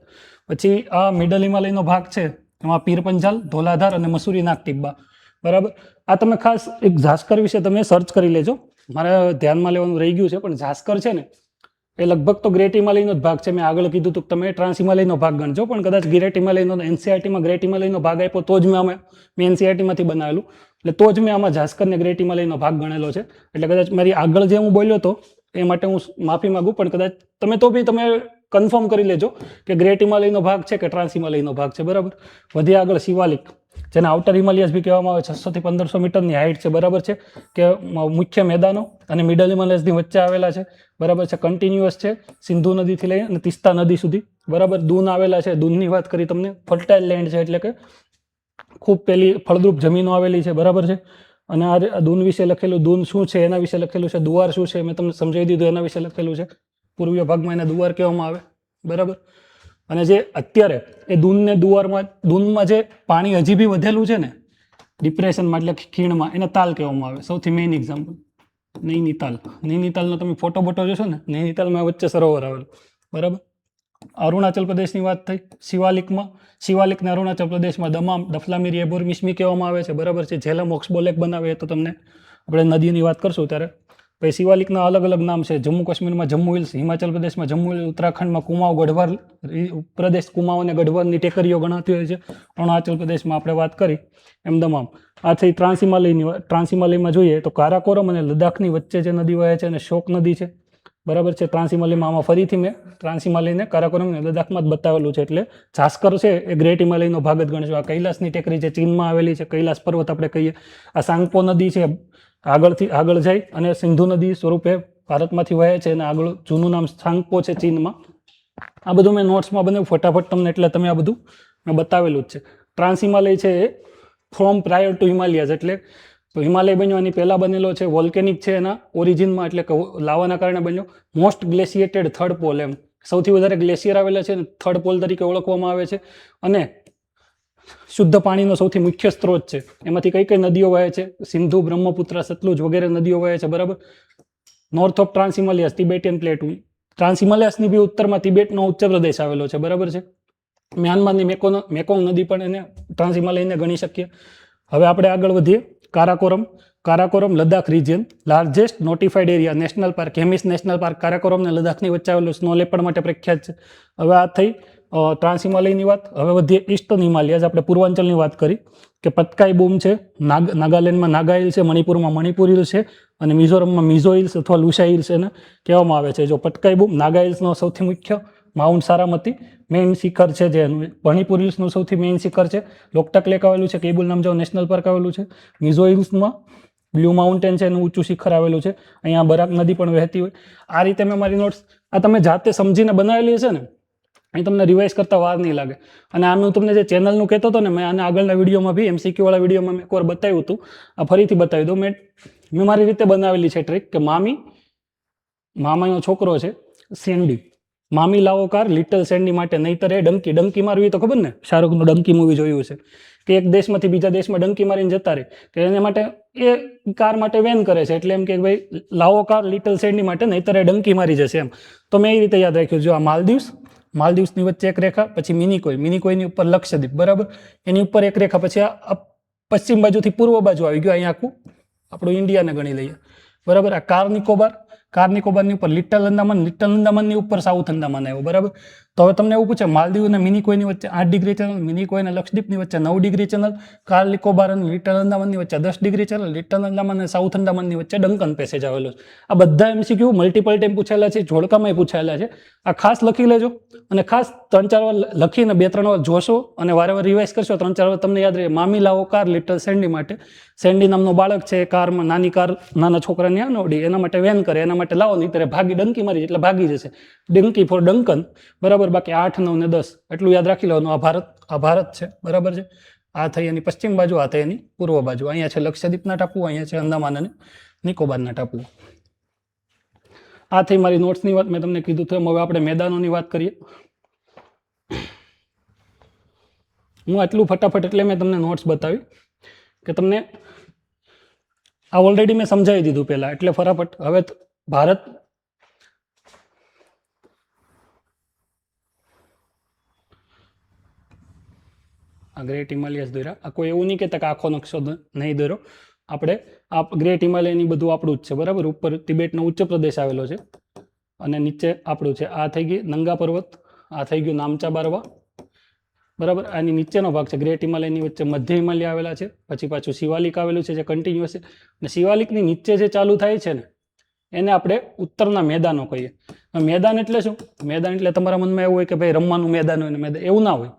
પછી આ મિડલ હિમાલયનો ભાગ છે એમાં પીર પંજાલ, ધોલાધાર અને મસૂરી નાગટિબ્બા, બરાબર. આ તમે ખાસ એક ઝાસ્કર વિશે તમે સર્ચ કરી લેજો, મારે ધ્યાનમાં લેવાનું રહી ગયું છે. પણ ઝાસ્કર છે ને એ લગભગ તો ગ્રેટ હિમાલયનો જ ભાગ છે. મેં આગળ કીધું હતું તમે ટ્રાન્સ હિમાલયનો ભાગ ગણજો, પણ કદાચ ગ્રેટ હિમાલયનો એનસીઆરટીમાં ગ્રેટ હિમાલયનો ભાગ આપ્યો તો જ મેં એનસીઆરટીમાંથી બનાવેલું, એટલે તો જ મેં આમાં ઝાસ્કરને ગ્રેટ હિમાલયનો ભાગ ગણેલો છે. એટલે કદાચ મારી આગળ જે હું બોલ્યો હતો એ માટે હું માફી માગું, પણ કદાચ તમે તો બી તમે કન્ફર્મ કરી લેજો કે ગ્રેટ હિમાલયનો ભાગ છે કે ટ્રાન્સ હિમાલયનો ભાગ છે, બરાબર. વધી આગળ શિવાલિક, જેને આઉટર હિમાલયસ બી કહેવામાં આવે, 600 થી 1500 મીટરની હાઇટ છે, બરાબર છે, કે મુખ્ય મેદાનો અને મિડલ હિમાલયસની વચ્ચે આવેલા છે, બરાબર છે. કન્ટિન્યુઅસ છે સિંધુ નદીથી લઈ અને તિસ્તા નદી સુધી, બરાબર. દૂન આવેલા છે, દૂનની વાત કરી તમને, ફર્ટાઇલ લેન્ડ છે એટલે કે ખૂબ પેલી ફળદ્રુપ જમીનો આવેલી છે, બરાબર છે. અને આ દૂન વિશે લખેલું, દૂન શું છે એના વિશે લખેલું છે, દુવાર શું છે મેં તમને સમજાવી દીધું એના વિશે લખેલું છે. પૂર્વીય ભાગમાં એને દુવાર કહેવામાં આવે, બરાબર. અને જે અત્યારે એ દૂનમાં જે પાણી હજી બી વધેલું છે ને ડિપ્રેશનમાં એટલે ખીણમાં, એને તાલ કહેવામાં આવે. સૌથી મેઇન એક્ઝામ્પલ નૈનીતાલનો તમે ફોટો જોશો ને, નૈનીતાલમાં વચ્ચે સરોવર આવેલું, બરાબર. અરુણાચલ પ્રદેશની વાત થઈ, શિવાલિકને અરુણાચલ પ્રદેશમાં દમામ, દફલામીરી, એબોર મિશ્મી કહેવામાં આવે છે, બરાબર છે. ઝેલમ ઓક્સબો લેક બનાવે તો તમને આપણે નદીની વાત કરશું ત્યારે. પછી શિવાલિકના અલગ અલગ નામ છે. જમ્મુ કાશ્મીરમાં જમ્મુ હિલ્સ, હિમાચલ પ્રદેશમાં જમ્મુ હિલ્સ, ઉત્તરાખંડમાં કુમાઉ ગઢવાર પ્રદેશ, કુમાઉ અને ગઢવારની ટેકરીઓ ગણાતી હોય છે. અરુણાચલ પ્રદેશમાં આપણે વાત કરી એમ દમામ. આ થઈ ટ્રાન્સ હિમાલયમાં જોઈએ તો કારાકોરમ અને લદ્દાખની વચ્ચે જે નદી વહે છે અને શોક નદી છે, બરાબર છે. ટ્રાન્સ હિમાલયમાં આમાં ફરીથી મેં ટ્રાન્સ હિમાલયને કારાકોરમ અને લદ્દાખમાં જ બતાવેલું છે. એટલે ઝાસ્કર છે એ ગ્રેટ હિમાલયનો ભાગ જ ગણજો. આ કૈલાસની ટેકરી છે, ચીનમાં આવેલી છે, કૈલાસ પર્વત આપણે કહીએ. આ સાંગપો નદી છે, આગળ જાય અને સિંધુ નદી સ્વરૂપે ભારતમાંથી વહે છે અને આગળ જૂનું નામ સાંગપો છે ચીનમાં. આ બધું મેં નોટ્સમાં બનાવ્યું ફટાફટ તમને, એટલે તમે આ બધું મેં બતાવેલું જ છે. ટ્રાન્સ હિમાલય છે એ ફ્રોમ પ્રાયર ટુ હિમાલયાઝ, એટલે તો હિમાલય બન્યો એની પહેલાં બનેલો છે. વોલ્કેનિક છે એના ઓરિજિનમાં, એટલે કે લાવાના કારણે બન્યો. મોસ્ટ ગ્લેશિએટેડ થર્ડ પોલ, એમ સૌથી વધારે ગ્લેશિયર આવેલા છે, થર્ડ પોલ તરીકે ઓળખવામાં આવે છે. અને શુદ્ધ પાણીનો સૌથી મુખ્ય સ્ત્રોત છે. એમાંથી કઈ કઈ નદીઓ વહે છે? સિંધુ, બ્રહ્મપુત્ર, સતલુજ વગેરે નદીઓ વહે છે, બરાબર. North of trans Himalayas, Tibetan plate. Trans હિમાલયાસની બી ઉત્તરમાં તિબેટનો ઉચ્ચ પ્રદેશ આવેલો છે, બરાબર છે. મ્યાનમારની મેકોંગ નદી પણ એને ટ્રાન્સ હિમાલયને ગણી શકીએ. હવે આપણે આગળ વધીએ. Karakoram Ladakh region, largest notified area, national park, Hemis national park Karakoram ને લદ્દાખની વચ્ચે આવેલું, સ્નો લેપર્ડ માટે પ્રખ્યાત છે. હવે આ થઈ ટ્રાન્સ હિમાલયની વાત. હવે વધીએ ઈસ્ટર્ન હિમાલયાઝ. આપણે પૂર્વાંચલની વાત કરી કે પતકાઈ બૂમ છે, નાગાલેન્ડમાં નાગા હિલ્સ છે, મણિપુરમાં મણિપુર હિલ્સ છે, અને મિઝોરમમાં મિઝો હિલ્સ અથવા લુસા હિલ્સ એને કહેવામાં આવે છે. જો પતકાઈ બૂમ નાગા હિલ્સનો સૌથી મુખ્ય, માઉન્ટ સારામતી મેઇન શિખર છે, જે મણિપુર હિલ્સનું સૌથી મેઇન શિખર છે. લોકટક લેક આવેલું છે, કેબુલ નામજાઓ નેશનલ પાર્ક આવેલું છે. મિઝો હિલ્સમાં બ્લુ માઉન્ટેન છે, એનું ઊંચું શિખર આવેલું છે. અહીંયા બરાક નદી પણ વહેતી હોય. આ રીતે મેં મારી નોટ્સ આ તમે જાતે સમજીને બનાવેલી છે ને, અહીં તમને રિવાઇઝ કરતા વાર નહીં લાગે. અને આનું તમને જે ચેનલનું કહેતો હતો ને, મેં આના આગળના વિડીયોમાં બી MCQ વાળા વિડીયોમાં મેં એકવાર બતાવ્યું હતું. આ ફરીથી બતાવી દઉં. મેં મારી રીતે બનાવેલી છે ટ્રીક કે મામાનો છોકરો છે સેન્ડી, મામી લાવો કાર લિટલ સેન્ડી માટે, નહીતર એ ડંકી મારવી તો ખબર ને, શાહરૂખનું ડંકી મૂવી જોયું છે કે એક દેશમાંથી બીજા દેશમાં ડંકી મારીને જતા રહે, કે એને માટે એ કાર માટે વેન કરે છે. એટલે એમ કે ભાઈ લાવો કાર લિટલ સેન્ડી માટે, નહીતર એ ડંકી મારી જશે એમ. તો મેં એ રીતે યાદ રાખ્યું. જો આ માલદીવ્સની વચ્ચે એક રેખા, પછી મિનિકોયની ઉપર લક્ષદ્વીપ, બરાબર, એની ઉપર એક રેખા, પછી આ પશ્ચિમ બાજુથી પૂર્વ બાજુ આવી ગયું, અહીંયા આખું આપણું ઇન્ડિયાને ગણી લઈએ, બરાબર. આ કાર નિકોબારની ઉપર લિટલ અંદામાનની ઉપર સાઉથ અંદામાન આવ્યો, બરાબર. તો હવે તમને એવું પૂછે, માલદીવ અને મિનિકોયની વચ્ચે 8 ડિગ્રી ચેનલ, મિનિકોય અને લક્ષદ્વીપની વચ્ચે 9 ડિગ્રી ચેનલ, કાર નિકોબાર અને લિટલ અંદામાનની વચ્ચે 10 ડિગ્રી ચેનલ, લિટલ અંદામાન અને સાઉથ અંદામાનની વચ્ચે ડંકન પેસેજ આવેલો છે. આ બધા MCQ મલ્ટિપલ ટાઈમ પૂછાયેલા છે, જોડકામાં પૂછાયેલા છે. આ ખાસ લખી લેજો અને ખાસ 3-4 વાર લખીને 2-3 વાર જોશો અને વારે રિવાઇઝ કરશો. 3-4 વાર તમને યાદ રહે. મામી લાવો કાર લિટલ સેન્ડી માટે, સેન્ડી નામનો બાળક છે, કારમાં નાની કાર નાના છોકરાને આવડી, એના માટે વેન કરે, એના માટે લાવો, નહીં ત્યારે ભાગી ડંકી મારી એટલે ભાગી જશે. ડંકી ફોર ડંકન, બરાબર. બાકી 8, 9 ને 10 એટલું યાદ રાખી લેવાનું. આ ભારત છે, બરાબર છે. આ થઈ એની પશ્ચિમ બાજુ, આ થઈ એની પૂર્વ બાજુ. અહીંયા છે લક્ષદ્વીપના ટાપુ, અહીંયા છે અંદામાન અને નિકોબારના ટાપુ. આ થઈ મારી નોટ્સની વાત, મેં તમને કીધું હતું. હવે આપણે મેદાનોની વાત કરીએ. હું આટલું ફટાફટ એટલે મેં તમને નોટ્સ બતાવી કે તમને આ ઓલરેડી મેં સમજાવી દીધું પહેલા, એટલે ફટાફટ. હવે ભારત આ ગ્રેટ હિમાલયસ દોર્યા. આ કોઈ એવું નહીં કહેતા કે આખો નકશો નહીં દોર્યો. આપણે આ ગ્રેટ હિમાલયની બધું આપણું જ છે, બરાબર. ઉપર તિબેટનો ઉચ્ચ પ્રદેશ આવેલો છે અને નીચે આપણું છે. આ થઈ ગઈ નંગા પર્વત, આ થઈ ગયું નામચા બારવા, બરાબર. આની નીચેનો ભાગ છે ગ્રેટ હિમાલયની વચ્ચે મધ્ય હિમાલય આવેલા છે. પછી પાછું શિવાલિક આવેલું છે જે કન્ટિન્યુઅસ છે. અને શિવાલિકની નીચે જે ચાલુ થાય છે ને એને આપણે ઉત્તરના મેદાનો કહીએ. મેદાન એટલે શું? મેદાન એટલે તમારા મનમાં એવું હોય કે ભાઈ રમવાનું મેદાન હોય ને મેદાન, એવું ના હોય.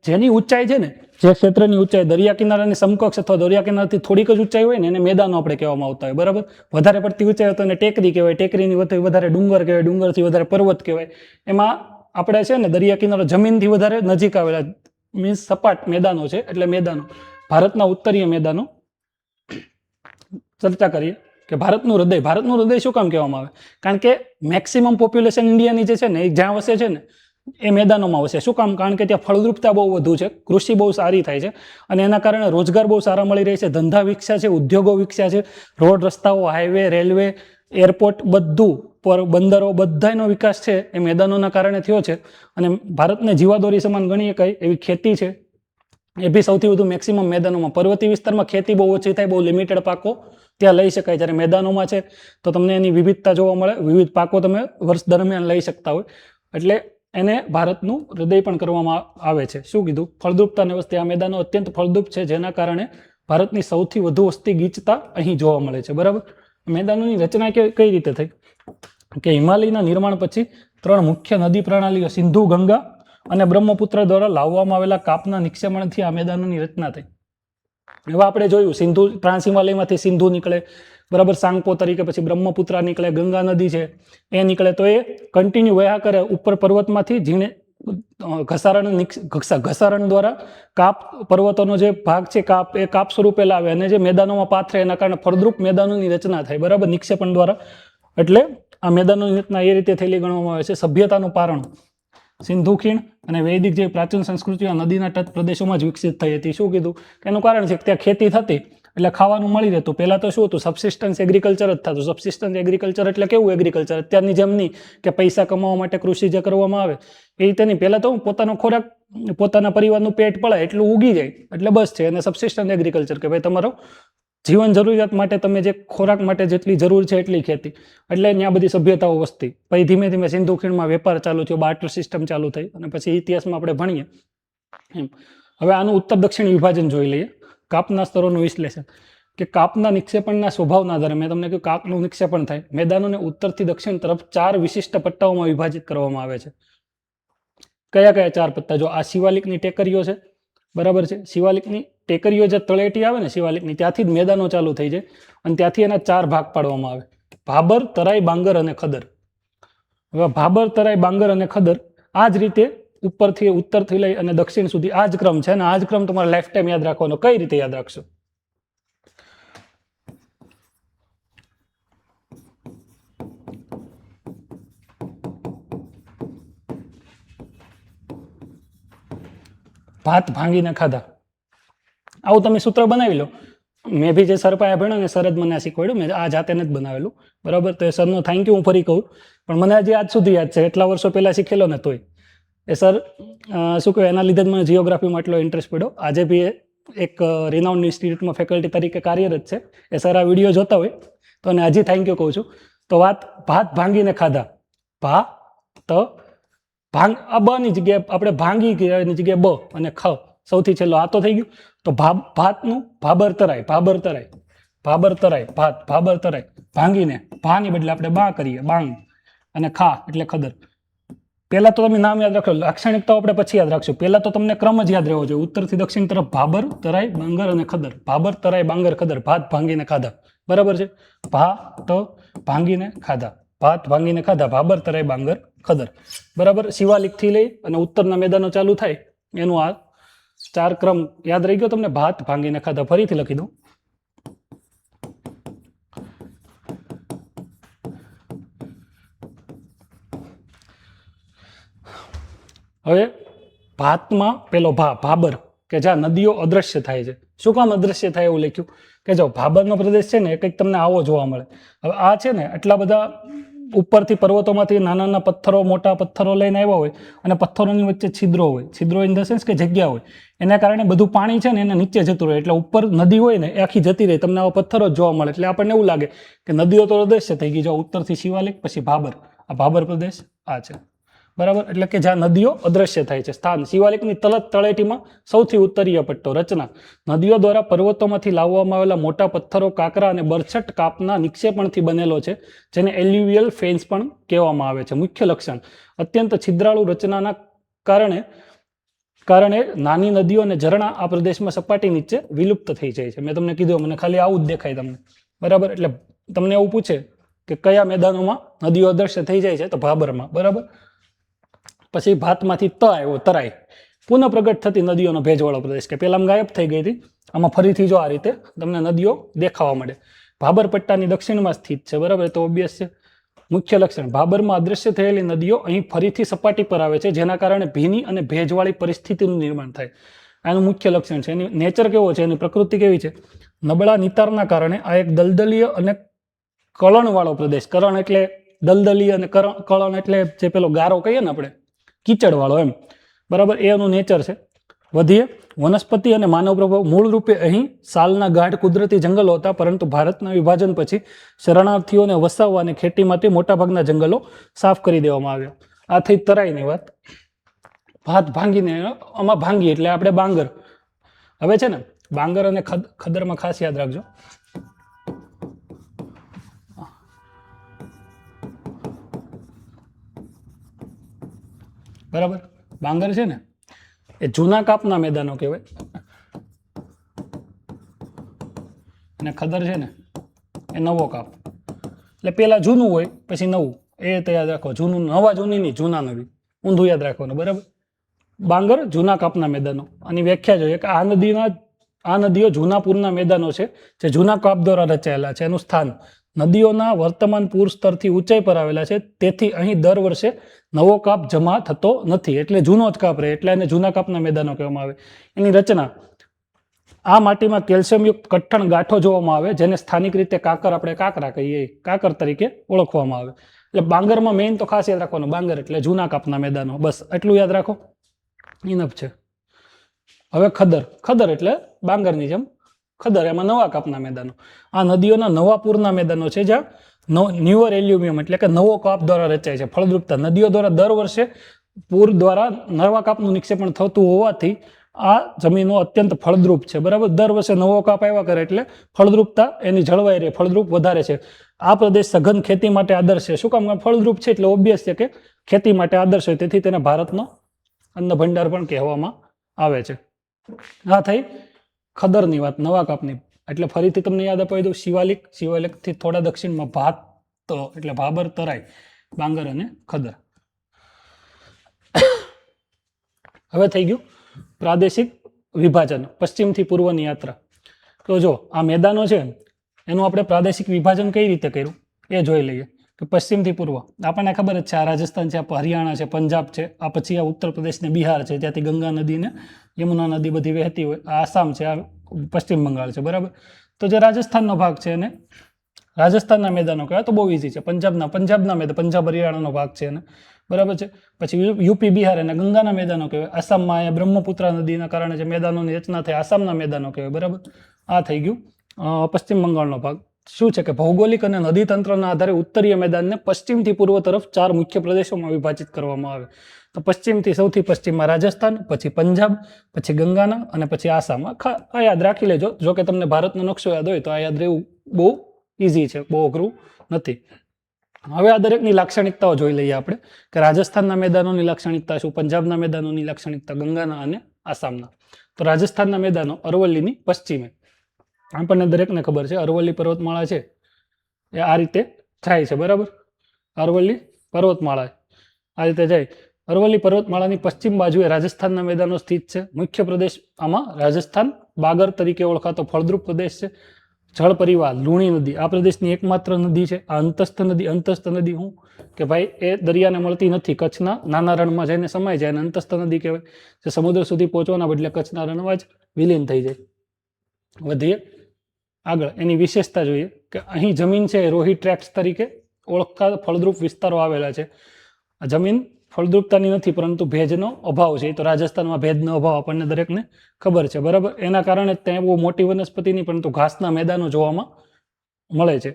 જેની ઊંચાઈ છે ને, જે ક્ષેત્રની ઊંચાઈ દરિયા કિનારાની સમકક્ષ અથવા દરિયા કિનારાથી થોડીક જ ઊંચાઈ હોય ને એને મેદાનો આપણે કહેવામાં આવતા હોય, બરાબર. વધારે પડતી ઊંચાઈ હોય તો એને ટેકરી કહેવાય, ટેકરીની વધારે ડુંગર કહેવાય, ડુંગરથી વધારે પર્વત કહેવાય. એમાં આપણે છે ને દરિયા કિનારો જમીનથી વધારે નજીક આવેલા મીન્સ સપાટ મેદાનો છે, એટલે મેદાનો. ભારતના ઉત્તરીય મેદાનો ચર્ચા કરીએ કે ભારતનું હૃદય શું કામ કહેવામાં આવે? કારણ કે મેક્સિમમ પોપ્યુલેશન ઇન્ડિયાની જે છે ને એ જ્યાં વસે છે ને એ મેદાનોમાં વસે. શું કામ? કારણ કે ત્યાં ફળદ્રુપતા બહુ વધુ છે, કૃષિ બહુ સારી થાય છે અને એના કારણે રોજગાર બહુ સારા મળી રહે છે, ધંધા વિકસ્યા છે, ઉદ્યોગો વિકસ્યા છે, રોડ રસ્તાઓ, હાઈવે, રેલવે, એરપોર્ટ, બધું બંદરો, બધાનો વિકાસ છે એ મેદાનોના કારણે થયો છે. અને ભારતને જીવાદોરી સમાન ગણી શકાય એવી ખેતી છે, એ બી સૌથી વધુ મેક્સિમમ મેદાનોમાં. પર્વતીય વિસ્તારમાં ખેતી બહુ ઓછી થાય, બહુ લિમિટેડ પાકો ત્યાં લઈ શકાય. જ્યારે મેદાનોમાં છે તો તમને એની વિવિધતા જોવા મળે, વિવિધ પાકો તમે વર્ષ દરમિયાન લઈ શકતા હોય. એટલે એને ભારતનું હૃદય પણ કરવામાં આવે છે. શું કીધું? ફળદ્રુપતા અને વસ્તી. આ મેદાનો અત્યંત ફળદ્રુપ છે જેના કારણે ભારતની સૌથી વધુ વસ્તી ગીચતા અહીં જોવા મળે છે, બરાબર. મેદાનોની રચના કઈ રીતે થઈ કે હિમાલયના નિર્માણ પછી 3 મુખ્ય નદી પ્રણાલીઓ સિંધુ, ગંગા અને બ્રહ્મપુત્ર દ્વારા લાવવામાં આવેલા કાપના નિક્ષેપણથી આ મેદાનોની રચના થઈ. એવા આપણે જોયું સિંધુ, ટ્રાન્સ હિમાલયમાંથી સિંધુ નીકળે, બરાબર, સાંગપો તરીકે, પછી બ્રહ્મપુત્ર નીકળે, ગંગા નદી છે એ નીકળે. તો એ કન્ટિન્યુ વહ્યા કરે ઉપર પર્વતમાંથી ઝીણે ઘસારણ દ્વારા કાપ પર્વતોનો જે ભાગ છે એ કાપ સ્વરૂપે લાવે અને જે મેદાનોમાં પાથરે એના કારણે ફળદ્રુપ મેદાનોની રચના થાય, બરાબર, નિક્ષેપણ દ્વારા. એટલે આ મેદાનોની રચના એ રીતે થયેલી ગણવામાં આવે છે. સભ્યતાનું પારણ સિંધુ ખીણ અને વૈદિક જે પ્રાચીન સંસ્કૃતિઓ નદીના તટ પ્રદેશોમાં જ વિકસિત થઈ હતી. શું કીધું? એનું કારણ છે કે ત્યાં ખેતી થતી એટલે ખાવાનું મળી રહેતું. પહેલાં તો શું હતું? સબસિસ્ટન્સ એગ્રીકલ્ચર જ થતું. સબસિસ્ટન્સ એગ્રીકલ્ચર એટલે કેવું એગ્રીકલ્ચર? અત્યારની જેમ નહીં કે પૈસા કમાવા માટે કૃષિ જે કરવામાં આવે એ રીતે નહીં. પહેલાં તો પોતાનો ખોરાક, પોતાના પરિવારનું પેટ પળાય એટલું ઉગી જાય એટલે બસ છે. અને સબસિસ્ટન્સ એગ્રીકલ્ચર કે ભાઈ તમારો જીવન જરૂરિયાત માટે તમે જે ખોરાક માટે જેટલી જરૂર છે એટલી ખેતી. એટલે ત્યાં બધી સભ્યતાઓ વસતી. પછી ધીમે ધીમે સિંધુ ખીણમાં વેપાર ચાલુ થયો, બાર્ટર સિસ્ટમ ચાલુ થઈ અને પછી ઇતિહાસમાં આપણે ભણીએ એમ. હવે આનું ઉત્તર દક્ષિણ વિભાજન જોઈ લઈએ. કાપના સ્તરોનું વિશ્લેષણ કે કાપના નિક્ષેપણના સ્વભાવના આધારે મેં તમને કહ્યું કાપનું નિક્ષેપણ થાય. મેદાનોને ઉત્તરથી દક્ષિણ તરફ 4 વિશિષ્ટ પટ્ટાઓમાં વિભાજિત કરવામાં આવે છે. કયા કયા 4 પટ્ટા? જો આ શિવાલિકની ટેકરીઓ છે, બરાબર છે. શિવાલિકની ટેકરીઓ જે તળેટી આવે ને શિવાલિકની, ત્યાંથી જ મેદાનો ચાલુ થઈ જાય અને ત્યાંથી એના 4 ભાગ પાડવામાં આવે: ભાબર, તરાઈ, બાંગર અને ખદર. હવે ભાબર, તરાઈ, બાંગર અને ખદર આ જ રીતે ઉપરથી ઉત્તરથી લઈ અને દક્ષિણ સુધી આ જ ક્રમ છે અને આ જ ક્રમ તમારે લાઈફ ટાઈમ યાદ રાખવાનો. કઈ રીતે યાદ રાખશો? ભાત ભાંગીને ખાધા, આવું તમે સૂત્ર બનાવી લો. મેં બી જે સર પાસે ભણ્યો ને સર જ મને આ શીખવાડ્યું, મેં આ જાતે નથી બનાવેલું, બરાબર. તો એ સરનો થેન્ક યુ હું ફરી કહું, પણ મને હજી આજ સુધી યાદ છે, એટલા વર્ષો પહેલાં શીખેલો ને તોય. એ સર શું કહેવાય, એના લીધે જ મને જિયોગ્રાફીમાં એટલો ઇન્ટરેસ્ટ પડ્યો. આજે બી એક રિનાઉન્ડ ઇન્સ્ટિટ્યૂટમાં ફેકલ્ટી તરીકે કાર્યરત છે. એ સર આ વિડીયો જોતા હોય તો એને હજી થેન્ક યુ કહું છું. તો વાત ભાત ભાંગીને ખાધા, ભા તો ભાંગ, આ બની જગ્યાએ આપણે ભાંગી ની જગ્યાએ બ અને ખ સૌથી છેલ્લો આ તો થઈ ગયું. તો ભાતનું ભાબર તરાય, ભાબર તરાય, ભાબર તરાય, ભાત ભાબર તરાય, ભાંગીને ભાની બદલે આપણે બા કરીએ, બાંગ, અને ખા એટલે ખદર. પહેલા તો તમે નામ યાદ રાખો, લાક્ષણિકતાઓ આપણે પછી યાદ રાખશું. પહેલા તો તમને ક્રમ જ યાદ રહેવો જોઈએ. ઉત્તરથી દક્ષિણ તરફ ભાબર તરાય બાંગર અને ખદર, ભાબર તરાય બાંગર ખદર, ભાત ભાંગીને ખાધા, બરાબર છે. ભા તો ભાંગીને ખાધા, ભાત ભાંગીને ખાધા, ભાબર તરાય બાંગર ખદર, બરાબર. શિવાલિકથી લઈ અને ઉત્તરના મેદાનો ચાલુ થાય એનું આ 4 ક્રમ યાદ રહી ગયો તમને. ભાત ભાંગીને ખાધા, ફરીથી લખી દઉં. હવે ભાતમાં પેલો ભાબર, કે જ્યાં નદીઓ અદ્રશ્ય થાય છે. શું કામ અદ્રશ્ય થાય એવું લખ્યું? કે જો ભાબરનો પ્રદેશ છે ને એ કંઈક તમને આવો જોવા મળે. હવે આ છે ને એટલા બધા ઉપરથી પર્વતોમાંથી નાના નાના પથ્થરો, મોટા પથ્થરો લઈને આવ્યા હોય, અને પથ્થરોની વચ્ચે છિદ્રો હોય, છિદ્રો ઇન ધ સેન્સ કે જગ્યા હોય, એના કારણે બધું પાણી છે ને એને નીચે જતું રહે. એટલે ઉપર નદી હોય ને એ આખી જતી રહે, તમને આવા પથ્થરો જ જોવા મળે. એટલે આપણને એવું લાગે કે નદીઓ તો અદ્રશ્ય થઈ ગઈ. જો ઉત્તરથી શિવાલિક, પછી ભાબર, આ ભાબર પ્રદેશ આ છે, બરાબર. એટલે કે જ્યાં નદીઓ અદ્રશ્ય થાય છે. સ્થાન શિવાલિકની તળેટીમાં સૌથી ઉત્તરીય પટ્ટો. રચના નદીઓ દ્વારા પર્વતોમાંથી લાવવામાં આવેલા મોટા પથ્થરો, કાંકરા અને બરછટ કાપના નિક્ષેપણથી બનેલો છે, જેને એલ્યુવિયલ ફેન્સ પણ કહેવામાં આવે છે. મુખ્ય લક્ષણ અત્યંત છિદ્રાળુ રચનાના કારણે નાની નદીઓ અને ઝરણા આ પ્રદેશમાં સપાટી નીચે વિલુપ્ત થઈ જાય છે. મેં તમને કીધું, મને ખાલી આવું જ દેખાય તમને, બરાબર. એટલે તમને એવું પૂછે કે કયા મેદાનોમાં નદીઓ અદ્રશ્ય થઈ જાય છે, તો ભાબરમાં, બરાબર. પછી ભાતમાંથી ત આવ્યો, તરાય, પુનઃ પ્રગટ થતી નદીઓનો ભેજવાળો પ્રદેશ, કે પેલામાં ગાયબ થઈ ગઈ હતી, આમાં ફરીથી જો આ રીતે તમને નદીઓ દેખાવા મળે. ભાબર પટ્ટાની દક્ષિણમાં સ્થિત છે, બરાબર. તો ઓબ્વિયસ છે. મુખ્ય લક્ષણ ભાબરમાં અદ્રશ્ય થયેલી નદીઓ અહીં ફરીથી સપાટી પર આવે છે, જેના કારણે ભીની અને ભેજવાળી પરિસ્થિતિનું નિર્માણ થાય. આનું મુખ્ય લક્ષણ છે. એની નેચર કેવો છે, એની પ્રકૃતિ કેવી છે? નબળા નિતારના કારણે આ એક દલદલીય અને કળણવાળો પ્રદેશ. કરણ એટલે દલદલી અને કળણ એટલે જે પેલો ગારો કહીએ ને આપણે, કીચડવાળો એમ, બરાબર. એનું નેચર છે. વધીએ, વનસ્પતિ અને માનવ પ્રભાવ. મૂળ રૂપે અહીં સાલના ગાઢ કુદરતી જંગલો હતા, પરંતુ ભારતના વિભાજન પછી શરણાર્થીઓને વસાવવા અને ખેતીમાંથી મોટાભાગના જંગલો સાફ કરી દેવામાં આવ્યા. આ થઈ તરાઈની વાત. ભાત ભાંગીને, આમાં ભાંગી એટલે આપણે બાંગર. હવે છે ને બાંગર અને ખદરમાં ખાસ યાદ રાખજો. બરાબર. બાંગર છે ને એ જૂના કાપના મેદાનો કહેવાય, અને ખદર છે ને એ નવો કાપ. એટલે પેલા જૂનું હોય પછી નવું, એ તો યાદ રાખો. જૂનું નવા જૂની નહીં, જૂના નવી, ઊંધું યાદ રાખવાનું, બરાબર. બાંગર જૂના કાપના મેદાનો. આની વ્યાખ્યા જોઈએ કે આ નદીઓ જૂના પૂરના મેદાનો છે, જે જૂના કાપ દ્વારા રચાયેલા છે. એનું સ્થાન નદીઓના વર્તમાન પૂર સ્તરથી ઊંચાઈ પર આવેલા છે, તેથી અહીં દર વર્ષે નવો કાપ જમા થતો નથી. એટલે જૂનો જ કાપ રહે, એટલે એને જૂના કાપના મેદાનો કહેવામાં આવે. એની રચના આ માટીમાં કેલ્શિયમયુક્ત કઠણ ગાંઠો જોવામાં આવે, જેને સ્થાનિક રીતે કાકર, આપણે કાકરા કહીએ, કાકર તરીકે ઓળખવામાં આવે. એટલે બાંગરમાં મેઇન તો ખાસ યાદ રાખવાનું, બાંગર એટલે જૂના કાપના મેદાનો. બસ એટલું યાદ રાખો, ઇનફ છે. હવે ખદર એટલે બાંગરની જેમ ખદર, એમાં નવા કાપના મેદાનો. આ નદીઓના નવા પૂરના મેદાનો છે, જ્યાં ન્યુઅર એલ્યુમિયમ એટલે કે નવો કાપ દ્વારા રચાય છે. ફળદ્રુપતા નદીઓ દ્વારા દર વર્ષે પૂર દ્વારા નવા કાપનું નિક્ષેપણ થતું હોવાથી આ જમીનો અત્યંત ફળદ્રુપ છે, બરાબર. દર વર્ષે નવો કાપ આવ્યા કરે એટલે ફળદ્રુપતા એની જળવાઈ રહે, ફળદ્રુપ વધારે છે. આ પ્રદેશ સઘન ખેતી માટે આદર્શ છે. શું કામ? ફળદ્રુપ છે એટલે ઓબ્વિયસ છે કે ખેતી માટે આદર્શ હોય, તેથી તેને ભારતનો અન્ન ભંડાર પણ કહેવામાં આવે છે. આ થઈ ખદરની વાત, નવા કાપની. એટલે ફરીથી તમને યાદ અપાવી દઉં, શિવાલિકથી થોડા દક્ષિણમાં ભાત એટલે ભાબર તરાઈ બાંગર અને ખદર. હવે થઈ ગયું પ્રાદેશિક વિભાજન, પશ્ચિમથી પૂર્વની યાત્રા. તો જો આ મેદાનો છે એનું આપણે પ્રાદેશિક વિભાજન કઈ રીતે કર્યું એ જોઈ લઈએ. કે પશ્ચિમથી પૂર્વ આપણને ખબર જ છે, આ રાજસ્થાન છે, આ હરિયાણા છે, પંજાબ છે, આ પછી આ ઉત્તર પ્રદેશ ને બિહાર છે, ત્યાંથી ગંગા નદી ને યમુના નદી બધી વહેતી હોય, આ આસામ છે, આ પશ્ચિમ બંગાળ છે, બરાબર. તો જે રાજસ્થાનનો ભાગ છે એને રાજસ્થાનના મેદાનો કહેવાય. તો બહુ ઇઝી છે. પંજાબના મેદાન, પંજાબ હરિયાણાનો ભાગ છે એને, બરાબર છે. પછી યુપી બિહાર અને ગંગાના મેદાનો કહેવાય. આસામમાં અહીંયા બ્રહ્મપુત્રા નદીના કારણે જે મેદાનોની રચના થઈ, આસામના મેદાનો કહેવાય, બરાબર. આ થઈ ગયું પશ્ચિમ બંગાળનો ભાગ. શું છે કે ભૌગોલિક અને નદી તંત્રના આધારે ઉત્તરીય મેદાનને પશ્ચિમથી પૂર્વ તરફ 4 મુખ્ય પ્રદેશોમાં વિભાજિત કરવામાં આવે. તો પશ્ચિમથી સૌથી પશ્ચિમમાં રાજસ્થાન, પછી પંજાબ, પછી ગંગાના અને પછી આસામ. આ યાદ રાખી લેજો. જો કે તમને ભારતનો નકશો યાદ હોય તો આ યાદ રહેવું બહુ ઇઝી છે, બહુ અઘરું નથી. હવે આ દરેકની લાક્ષણિકતાઓ જોઈ લઈએ આપણે કે રાજસ્થાનના મેદાનોની લાક્ષણિકતા શું, પંજાબના મેદાનોની લાક્ષણિકતા, ગંગાના અને આસામના. તો રાજસ્થાનના મેદાનો અરવલ્લીની પશ્ચિમે. આપણને દરેકને ખબર છે અરવલ્લી પર્વતમાળા છે એ આ રીતે જાય છે, બરાબર. અરવલ્લી પર્વતમાળા આ રીતે જાય. અરવલ્લી પર્વતમાળાની પશ્ચિમ બાજુએ રાજસ્થાનના મેદાનો સ્થિત છે. મુખ્ય પ્રદેશ આમાં રાજસ્થાન બાગર તરીકે ઓળખાતો ફળદ્રુપ પ્રદેશ છે. જળ પરિવાર લુણી નદી આ પ્રદેશની એકમાત્ર નદી છે. આ અંતસ્થ નદી હું કે ભાઈ એ દરિયાને મળતી નથી, કચ્છના નાના રણમાં જઈને સમાઈ જાય અને અંતસ્થ નદી કહેવાય. જે સમુદ્ર સુધી પહોંચવાના બદલે કચ્છના રણમાં જ વિલીન થઈ જાય. વધીએ આગળ. એની વિશેષતા જોઈએ કે અહીં જમીન છે રોહી ટ્રેક્ટ્સ તરીકે ઓળખાતા ફળદ્રુપ વિસ્તારો આવેલા છે. આ જમીન ફળદ્રુપતાની નથી પરંતુ ભેજનો અભાવ છે. તો રાજસ્થાનમાં ભેજનો અભાવ આપણને દરેકને ખબર છે, બરાબર. એના કારણે ત્યાં બહુ મોટી વનસ્પતિ નહીં પરંતુ ઘાસના મેદાનો જોવામાં મળે છે.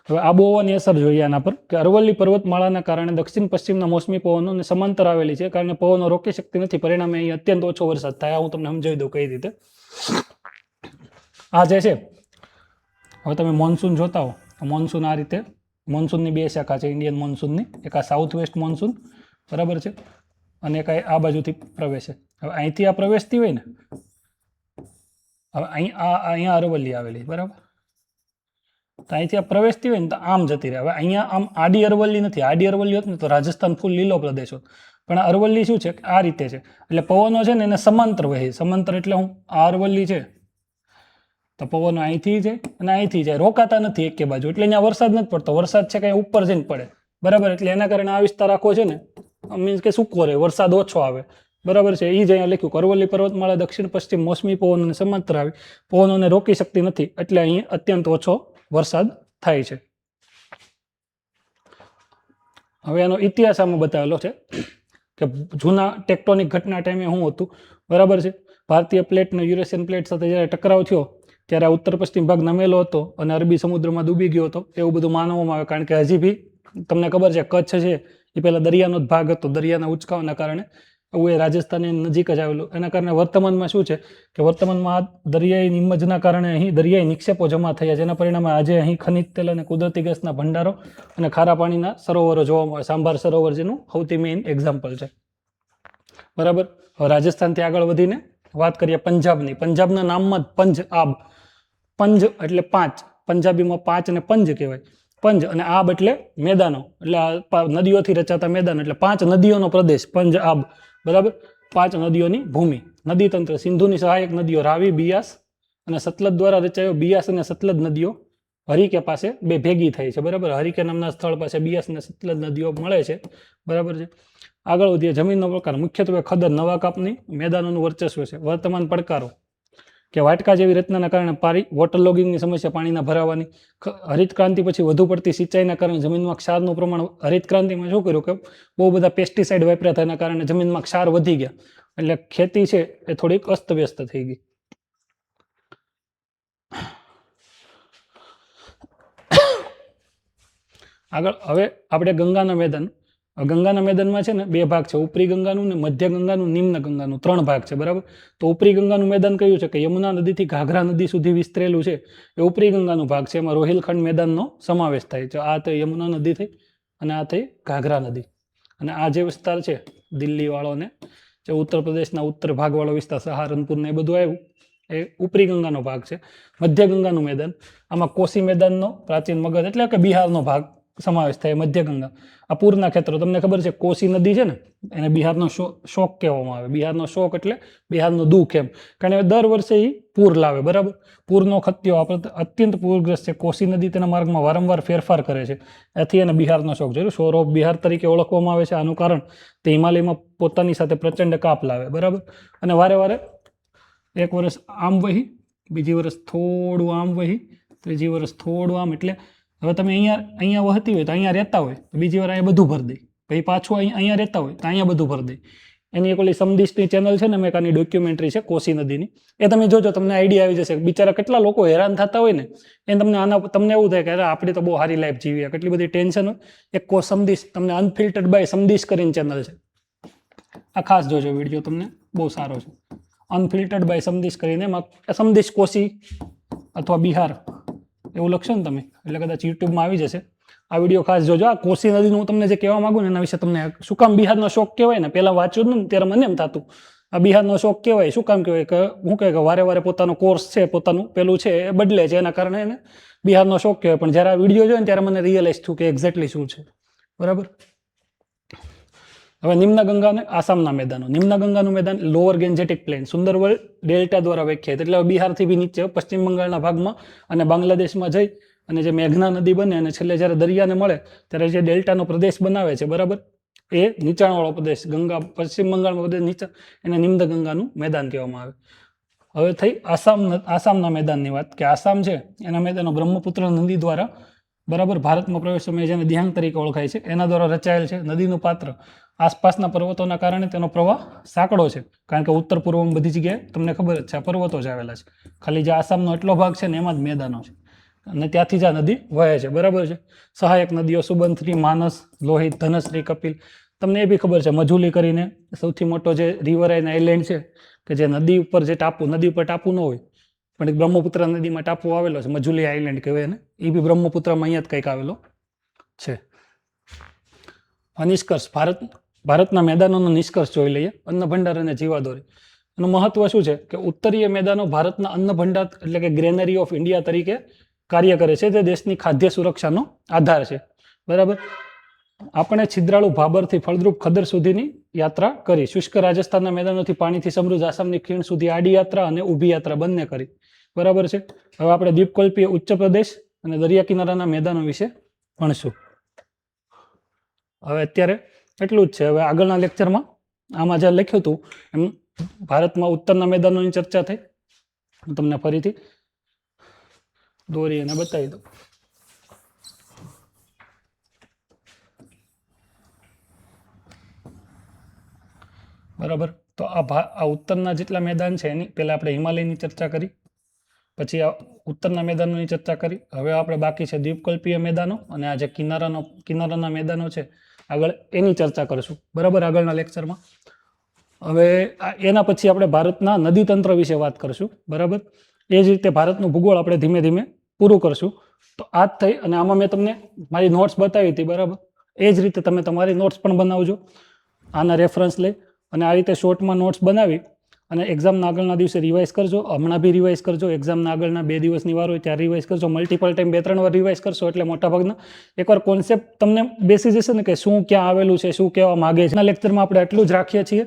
હવે આબોહવાની અસર જોઈએ આના પર કે અરવલ્લી પર્વતમાળાના કારણે દક્ષિણ પશ્ચિમના મોસમી પવનોને સમાંતર આવેલી છે, કારણે પવનો રોકી શકતી નથી. પરિણામે અહીં અત્યંત ઓછો વરસાદ થાય. હું તમને સમજાવી દઉં કઈ રીતે. આ જે છે, હવે તમે મોન્સૂન જોતા હો તો મોન્સૂન આ રીતે, મોન્સૂનની 2 શાખા છે ઇન્ડિયન મોન્સૂનની. એક આ સાઉથ વેસ્ટ મોન્સૂન, બરાબર છે, અને એક આ બાજુથી પ્રવેશે. હવે અહીંથી આ પ્રવેશતી હોય ને, હવે અહીંયા અરવલ્લી આવેલી, બરાબર. તો અહીંથી આ પ્રવેશતી હોય ને તો આમ જતી રહે. હવે અહીંયા આમ આડી અરવલ્લી નથી. આડી અરવલ્લી હોત ને તો રાજસ્થાન ફૂલ લીલો પ્રદેશ હોત. પણ આ અરવલ્લી શું છે આ રીતે છે, એટલે પવનો છે ને એને સમાંતર વહે. સમાંતર એટલે હું આ અરવલ્લી છે તો પવનો અહીંથી જાય અને અહીંથી જાય, રોકાતા નથી એકે બાજુ. એટલે અહીંયા વરસાદ નથી પડતો. વરસાદ છે કંઈ ઉપર જઈને પડે, બરાબર. એટલે એના કારણે આ વિસ્તાર આખો છે ને મીન્સ કે સૂકો રહે, વરસાદ ઓછો આવે, બરાબર છે. એ જ અહીંયા લખ્યું કે અરવલ્લી પર્વતમાળા દક્ષિણ પશ્ચિમ મોસમી પવનોને સમાંતર આવી, પવનોને રોકી શકતી નથી, એટલે અહીં અત્યંત ઓછો વરસાદ થાય છે. હવે એનો ઇતિહાસ આમાં બતાવેલો છે કે જૂના ટેક્ટોનિક ઘટના ટાઈમે શું હતું, બરાબર છે. ભારતીય પ્લેટનો યુરેશિયન પ્લેટ સાથે જ્યારે ટકરાવ થયો ત્યારે ઉત્તર પશ્ચિમ ભાગ નમેલો હતો અને અરબી સમુદ્રમાં ડૂબી ગયો હતો એવું બધું માનવામાં આવે. કારણ કે હજી બી તમને ખબર છે કચ્છ છે એ પહેલાં દરિયાનો જ ભાગ હતો. દરિયાના ઉંચકાવાના કારણે એવું એ રાજસ્થાનની નજીક જ આવેલું. એના કારણે વર્તમાનમાં શું છે કે વર્તમાનમાં આ દરિયાઈ નિમજના કારણે અહીં દરિયાઈ નિક્ષેપો જમા થયા, જેના પરિણામે આજે અહીં ખનિજ તેલ અને કુદરતી ગેસના ભંડારો અને ખારા પાણીના સરોવરો જોવા મળે. સાંભાર સરોવર જેનું સૌથી મેઇન એક્ઝામ્પલ છે, બરાબર. હવે રાજસ્થાનથી આગળ વધીને વાત કરીએ પંજાબની. પંજાબના નામમાં જ પંજ આબ, પંજ એટલે 5, પંજાબીમાં 5 અને પંજ કહેવાય. પંજ અને આબ એટલે મેદાનો, એટલે નદીઓથી રચાતા મેદાનો, એટલે 5 નદીઓનો પ્રદેશ પંજ આબ, બરાબર. 5 નદીઓની ભૂમિ. નદી તંત્ર સિંધુની સહાયક નદીઓ રાવી, બિયાસ અને સતલજ દ્વારા રચાયો. બિયાસ અને સતલજ નદીઓ હરિકે પાસે બે ભેગી થઈ છે, બરાબર. હરિકે નામના સ્થળ પાસે બિયાસ અને સતલજ નદીઓ મળે છે, બરાબર છે. આગળ વધીએ. જમીનનો પ્રકાર મુખ્યત્વે ખદર, નવા કાપની મેદાનોનું વર્ચસ્વ છે. વર્તમાન પડકારો કે વાટકા જેવી રચનાના કારણે વોટર લોગિંગની સમસ્યા, પાણીના ભરાવાની. હરિત ક્રાંતિ પછી વધુ પડતી સિંચાઈના કારણે જમીનમાં ક્ષારનું પ્રમાણ. હરિત ક્રાંતિમાં શું કર્યું કે બહુ બધા પેસ્ટિસાઇડ વાપર્યા તેના કારણે જમીનમાં ક્ષાર વધી ગયા, એટલે ખેતી છે એ થોડીક અસ્તવ્યસ્ત થઈ ગઈ. આગળ હવે આપણે ગંગાના મેદાન. ગંગાના મેદાનમાં છે ને 2 ભાગ છે, ઉપરી ગંગાનું ને મધ્ય ગંગાનું, નિમ્ન ગંગાનું, 3 ભાગ છે, બરાબર. તો ઉપરી ગંગાનું મેદાન કયું છે કે યમુના નદીથી ઘાઘરા નદી સુધી વિસ્તરેલું છે, એ ઉપરી ગંગાનું ભાગ છે. એમાં રોહિલખંડ મેદાનનો સમાવેશ થાય છે. આ તો યમુના નદી થઈ અને આ થઈ ઘાઘરા નદી. અને આ જે વિસ્તાર છે દિલ્હી વાળો ને જે ઉત્તર પ્રદેશના ઉત્તર ભાગવાળો વિસ્તાર, સહારનપુર ને એ બધું આવ્યું, એ ઉપરી ગંગાનો ભાગ છે. મધ્ય ગંગાનું મેદાન, આમાં કોસી મેદાનનો, પ્રાચીન મગધ એટલે કે બિહારનો ભાગ સમાવેશ થાય. મધ્ય ગંગા આ પૂરના ખેતરો. તમને ખબર છે કોસી નદી છે ને એને બિહારનો શોક કહેવામાં આવે. બિહારનો શોક એટલે બિહારનો દુઃખ એમ, કારણ કે દર વર્ષે એ પૂર લાવે, બરાબર. પૂરનો ખત્યો આપણે અત્યંત પૂરગ્રસ્ત છે. કોસી નદી તેના માર્ગમાં વારંવાર ફેરફાર કરે છે, એથી એને બિહારનો શોક જોયું. શોર ઓફ બિહાર તરીકે ઓળખવામાં આવે છે. આનું કારણ તે હિમાલયમાં પોતાની સાથે પ્રચંડ કાપ લાવે, બરાબર. અને વારે વારે એક વર્ષ આમ વહી બીજી વર્ષ થોડું આમ વહી, ત્રીજી વર્ષ થોડું આમ, એટલે હવે તમે અહીંયા વહતી હોય તો અહીંયા રહેતા હોય તો બીજી વાર અહીંયા બધું ભરી દે, પછી પાછું અહીંયા રહેતા હોય તો અહીંયા બધું ભરી દે. એની એક ઓલી સમદિશની ચેનલ છે ને, મેં આની ડોક્યુમેન્ટરી છે કોસી નદીની, એ તમે જોજો, તમને આઈડિયા આવી જશે. બિચારા કેટલા લોકો હેરાન થતા હોય ને, એ તમને એવું થાય કે અરે આપણે તો બહુ સારી લાઈફ જીવી, કેટલી બધી ટેન્શન હોય. એક સમદિશ, તમને અનફિલ્ટર્ડ બાય સમદિશ કરીને ચેનલ છે, આ ખાસ જોજો વિડીયો, તમને બહુ સારો છે. અનફિલ્ટર્ડ બાય સમદિશ કરીને, એમાં સમદિશ કોસી અથવા બિહાર એવું લખશો ને તમે એટલે કદાચ યુટ્યુબમાં આવી જશે. આ વિડીયો ખાસ જોજો. આ કોસી નદીનું હું તમને જે કહેવા માંગુ ને એના વિશે તમને શું કામ બિહારનો શોખ કહેવાય ને, પહેલાં વાંચ્યું ને ત્યારે મને એમ થતું આ બિહારનો શોખ કહેવાય. શું કામ કહેવાય કે શું કહે કે વારે વારે પોતાનો કોર્સ છે, પોતાનું પેલું છે એ બદલે છે, એના કારણે એને બિહારનો શોખ કહેવાય. પણ જ્યારે આ વિડીયો જોયો ને ત્યારે મને રિયલાઇઝ થયું કે એક્ઝેક્ટલી શું છે. બરાબર. હવે નિમ્નગંગા અને આસામના મેદાનો. નિમ્નગંગાનું મેદાન લોઅર ગેન્જેટિક પ્લેન સુંદરવન ડેલ્ટા દ્વારા વ્યાખ્યાયિત, એટલે બિહારથી બી નીચે પશ્ચિમ બંગાળના ભાગમાં અને બાંગ્લાદેશમાં જઈ અને જે મેઘના નદી બને અને છેલ્લે જ્યારે દરિયાને મળે ત્યારે જે ડેલ્ટાનો પ્રદેશ બનાવે છે, બરાબર, એ નીચાણવાળો પ્રદેશ, ગંગા પશ્ચિમ બંગાળમાં પ્રદેશ નીચે, એને નિમ્નગંગાનું મેદાન કહેવામાં આવે. હવે થઈ આસામના મેદાનની વાત, કે આસામ છે એના મેદાનો બ્રહ્મપુત્ર નદી દ્વારા, બરાબર, ભારતમાં પ્રવેશ સમયે જેને દિહાંગ તરીકે ઓળખાય છે એના દ્વારા રચાયેલ છે. નદીનું પાત્ર આસપાસના પર્વતોના કારણે તેનો પ્રવાહ સાંકડો છે, કારણ કે ઉત્તર પૂર્વમાં બધી જગ્યાએ તમને ખબર જ છે આ પર્વતો જ આવેલા છે. ખાલી જે આસામનો એટલો ભાગ છે ને એમાં જ મેદાનો છે અને ત્યાંથી જ આ નદી વહે છે, બરાબર છે. સહાયક નદીઓ સુબંથરી, માનસ, લોહિત, ધનશ્રી, કપિલ. તમને એ બી ખબર છે મજુલી કરીને સૌથી મોટો જે રિવરાઇન આઇલેન્ડ છે, કે જે નદી ઉપર જે ટાપુ, નદી ઉપર ટાપુ ન હોય પણ એક બ્રહ્મપુત્ર નદીમાં ટાપુ આવેલો છે, મજુલી આઇલેન્ડ કહેવાય ને, એ બી બ્રહ્મપુત્રમાં અહીંયા જ કંઈક આવેલો છે. આ નિષ્કર્ષ, ભારતના મેદાનોનો નિષ્કર્ષ જોઈ લઈએ. અન્ન ભંડાર અને જીવાદોરી. એનું મહત્વ શું છે કે ઉત્તરીય મેદાનો ભારતના અન્ન ભંડાર એટલે કે ગ્રેનરી ઓફ ઇન્ડિયા તરીકે કાર્ય કરે છે. તે દેશની ખાદ્ય સુરક્ષાનો આધાર છે, બરાબર. આપણે છિદ્રાળુ ભાબરથી ફળદ્રુપ ખદર સુધીની યાત્રા કરી. શુષ્ક રાજસ્થાનના મેદાનોથી પાણીથી સમૃદ્ધ આસામની ખીણ સુધી આડી યાત્રા અને ઊભી યાત્રા બંને કરી, બરાબર છે. હવે આપણે દ્વીપકલ્પીય ઉચ્ચ પ્રદેશ અને દરિયા કિનારાના મેદાનો વિશે ભણશું. હવે અત્યારે એટલું જ છે. હવે આગળના લેક્ચરમાં આમાં જે લખ્યું હતું એમ ભારતમાં ઉત્તરના મેદાનોની ચર્ચા થઈ. હું તમને ફરીથી દોરી અને બતાવી દઉં. બરાબર. તો આ ઉત્તરના જેટલા મેદાન છે એની પહેલાં આપણે હિમાલયની ચર્ચા કરી, પછી આ ઉત્તરના મેદાનોની ચર્ચા કરી. હવે આપણે બાકી છે દ્વીપકલ્પીય મેદાનો અને આ જે કિનારાના મેદાનો છે આગળ એની ચર્ચા કરીશું, બરાબર, આગળના લેક્ચરમાં. હવે એના પછી આપણે ભારતના નદીતંત્ર વિશે વાત કરીશું, બરાબર. એ જ રીતે ભારતનું ભૂગોળ આપણે ધીમે ધીમે પૂરું કરશું. તો આ જ થઈ અને આમાં મેં તમને મારી નોટ્સ બતાવી હતી, બરાબર. એ જ રીતે તમે તમારી નોટ્સ પણ બનાવજો, આના રેફરન્સ લઈ, અને આ રીતે શોર્ટમાં નોટ્સ બનાવી અને એક્ઝામના આગળના દિવસે રિવાઇઝ કરજો. હમણાં બી રિવાઇઝ કરજો, એક્ઝામના આગળના 2 દિવસની વાર હોય ત્યારે રિવાઇઝ કરજો. મલ્ટિપલ ટાઈમ 2-3 વાર રિવાઇઝ કરશો એટલે મોટાભાગના એકવાર કોન્સેપ્ટ તમને બેસી જશે ને કે શું ક્યાં આવેલું છે, શું કહેવા માગે છે. આ લેક્ચરમાં આપણે એટલું જ રાખીએ છીએ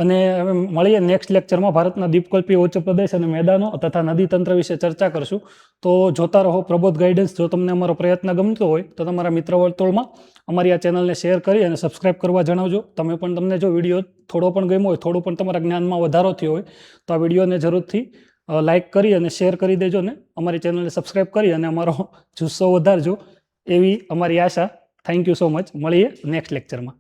અને હવે મળીએ નેક્સ્ટ લેક્ચરમાં. ભારતના દ્વીપકલ્પીય ઉચ્ચ પ્રદેશ અને મેદાનો તથા નદી તંત્ર વિશે ચર્ચા કરશું. તો જોતા રહો પ્રબોધ ગાઈડન્સ. જો તમને અમારો પ્રયત્ન ગમતો હોય તો તમારા મિત્ર વર્તુળમાં અમારી આ ચેનલને શેર કરી અને સબસ્ક્રાઇબ કરવા જણાવજો. તમને જો વિડીયો થોડો પણ ગમ્યો હોય, થોડું પણ તમારા જ્ઞાનમાં વધારો થયો હોય તો આ વિડીયોને જરૂરથી લાઇક કરી અને શેર કરી દેજો ને અમારી ચેનલને સબસ્ક્રાઇબ કરી અને અમારો જુસ્સો વધારજો એવી અમારી આશા. Thank you so much. મળીએ નેક્સ્ટ લેક્ચરમાં.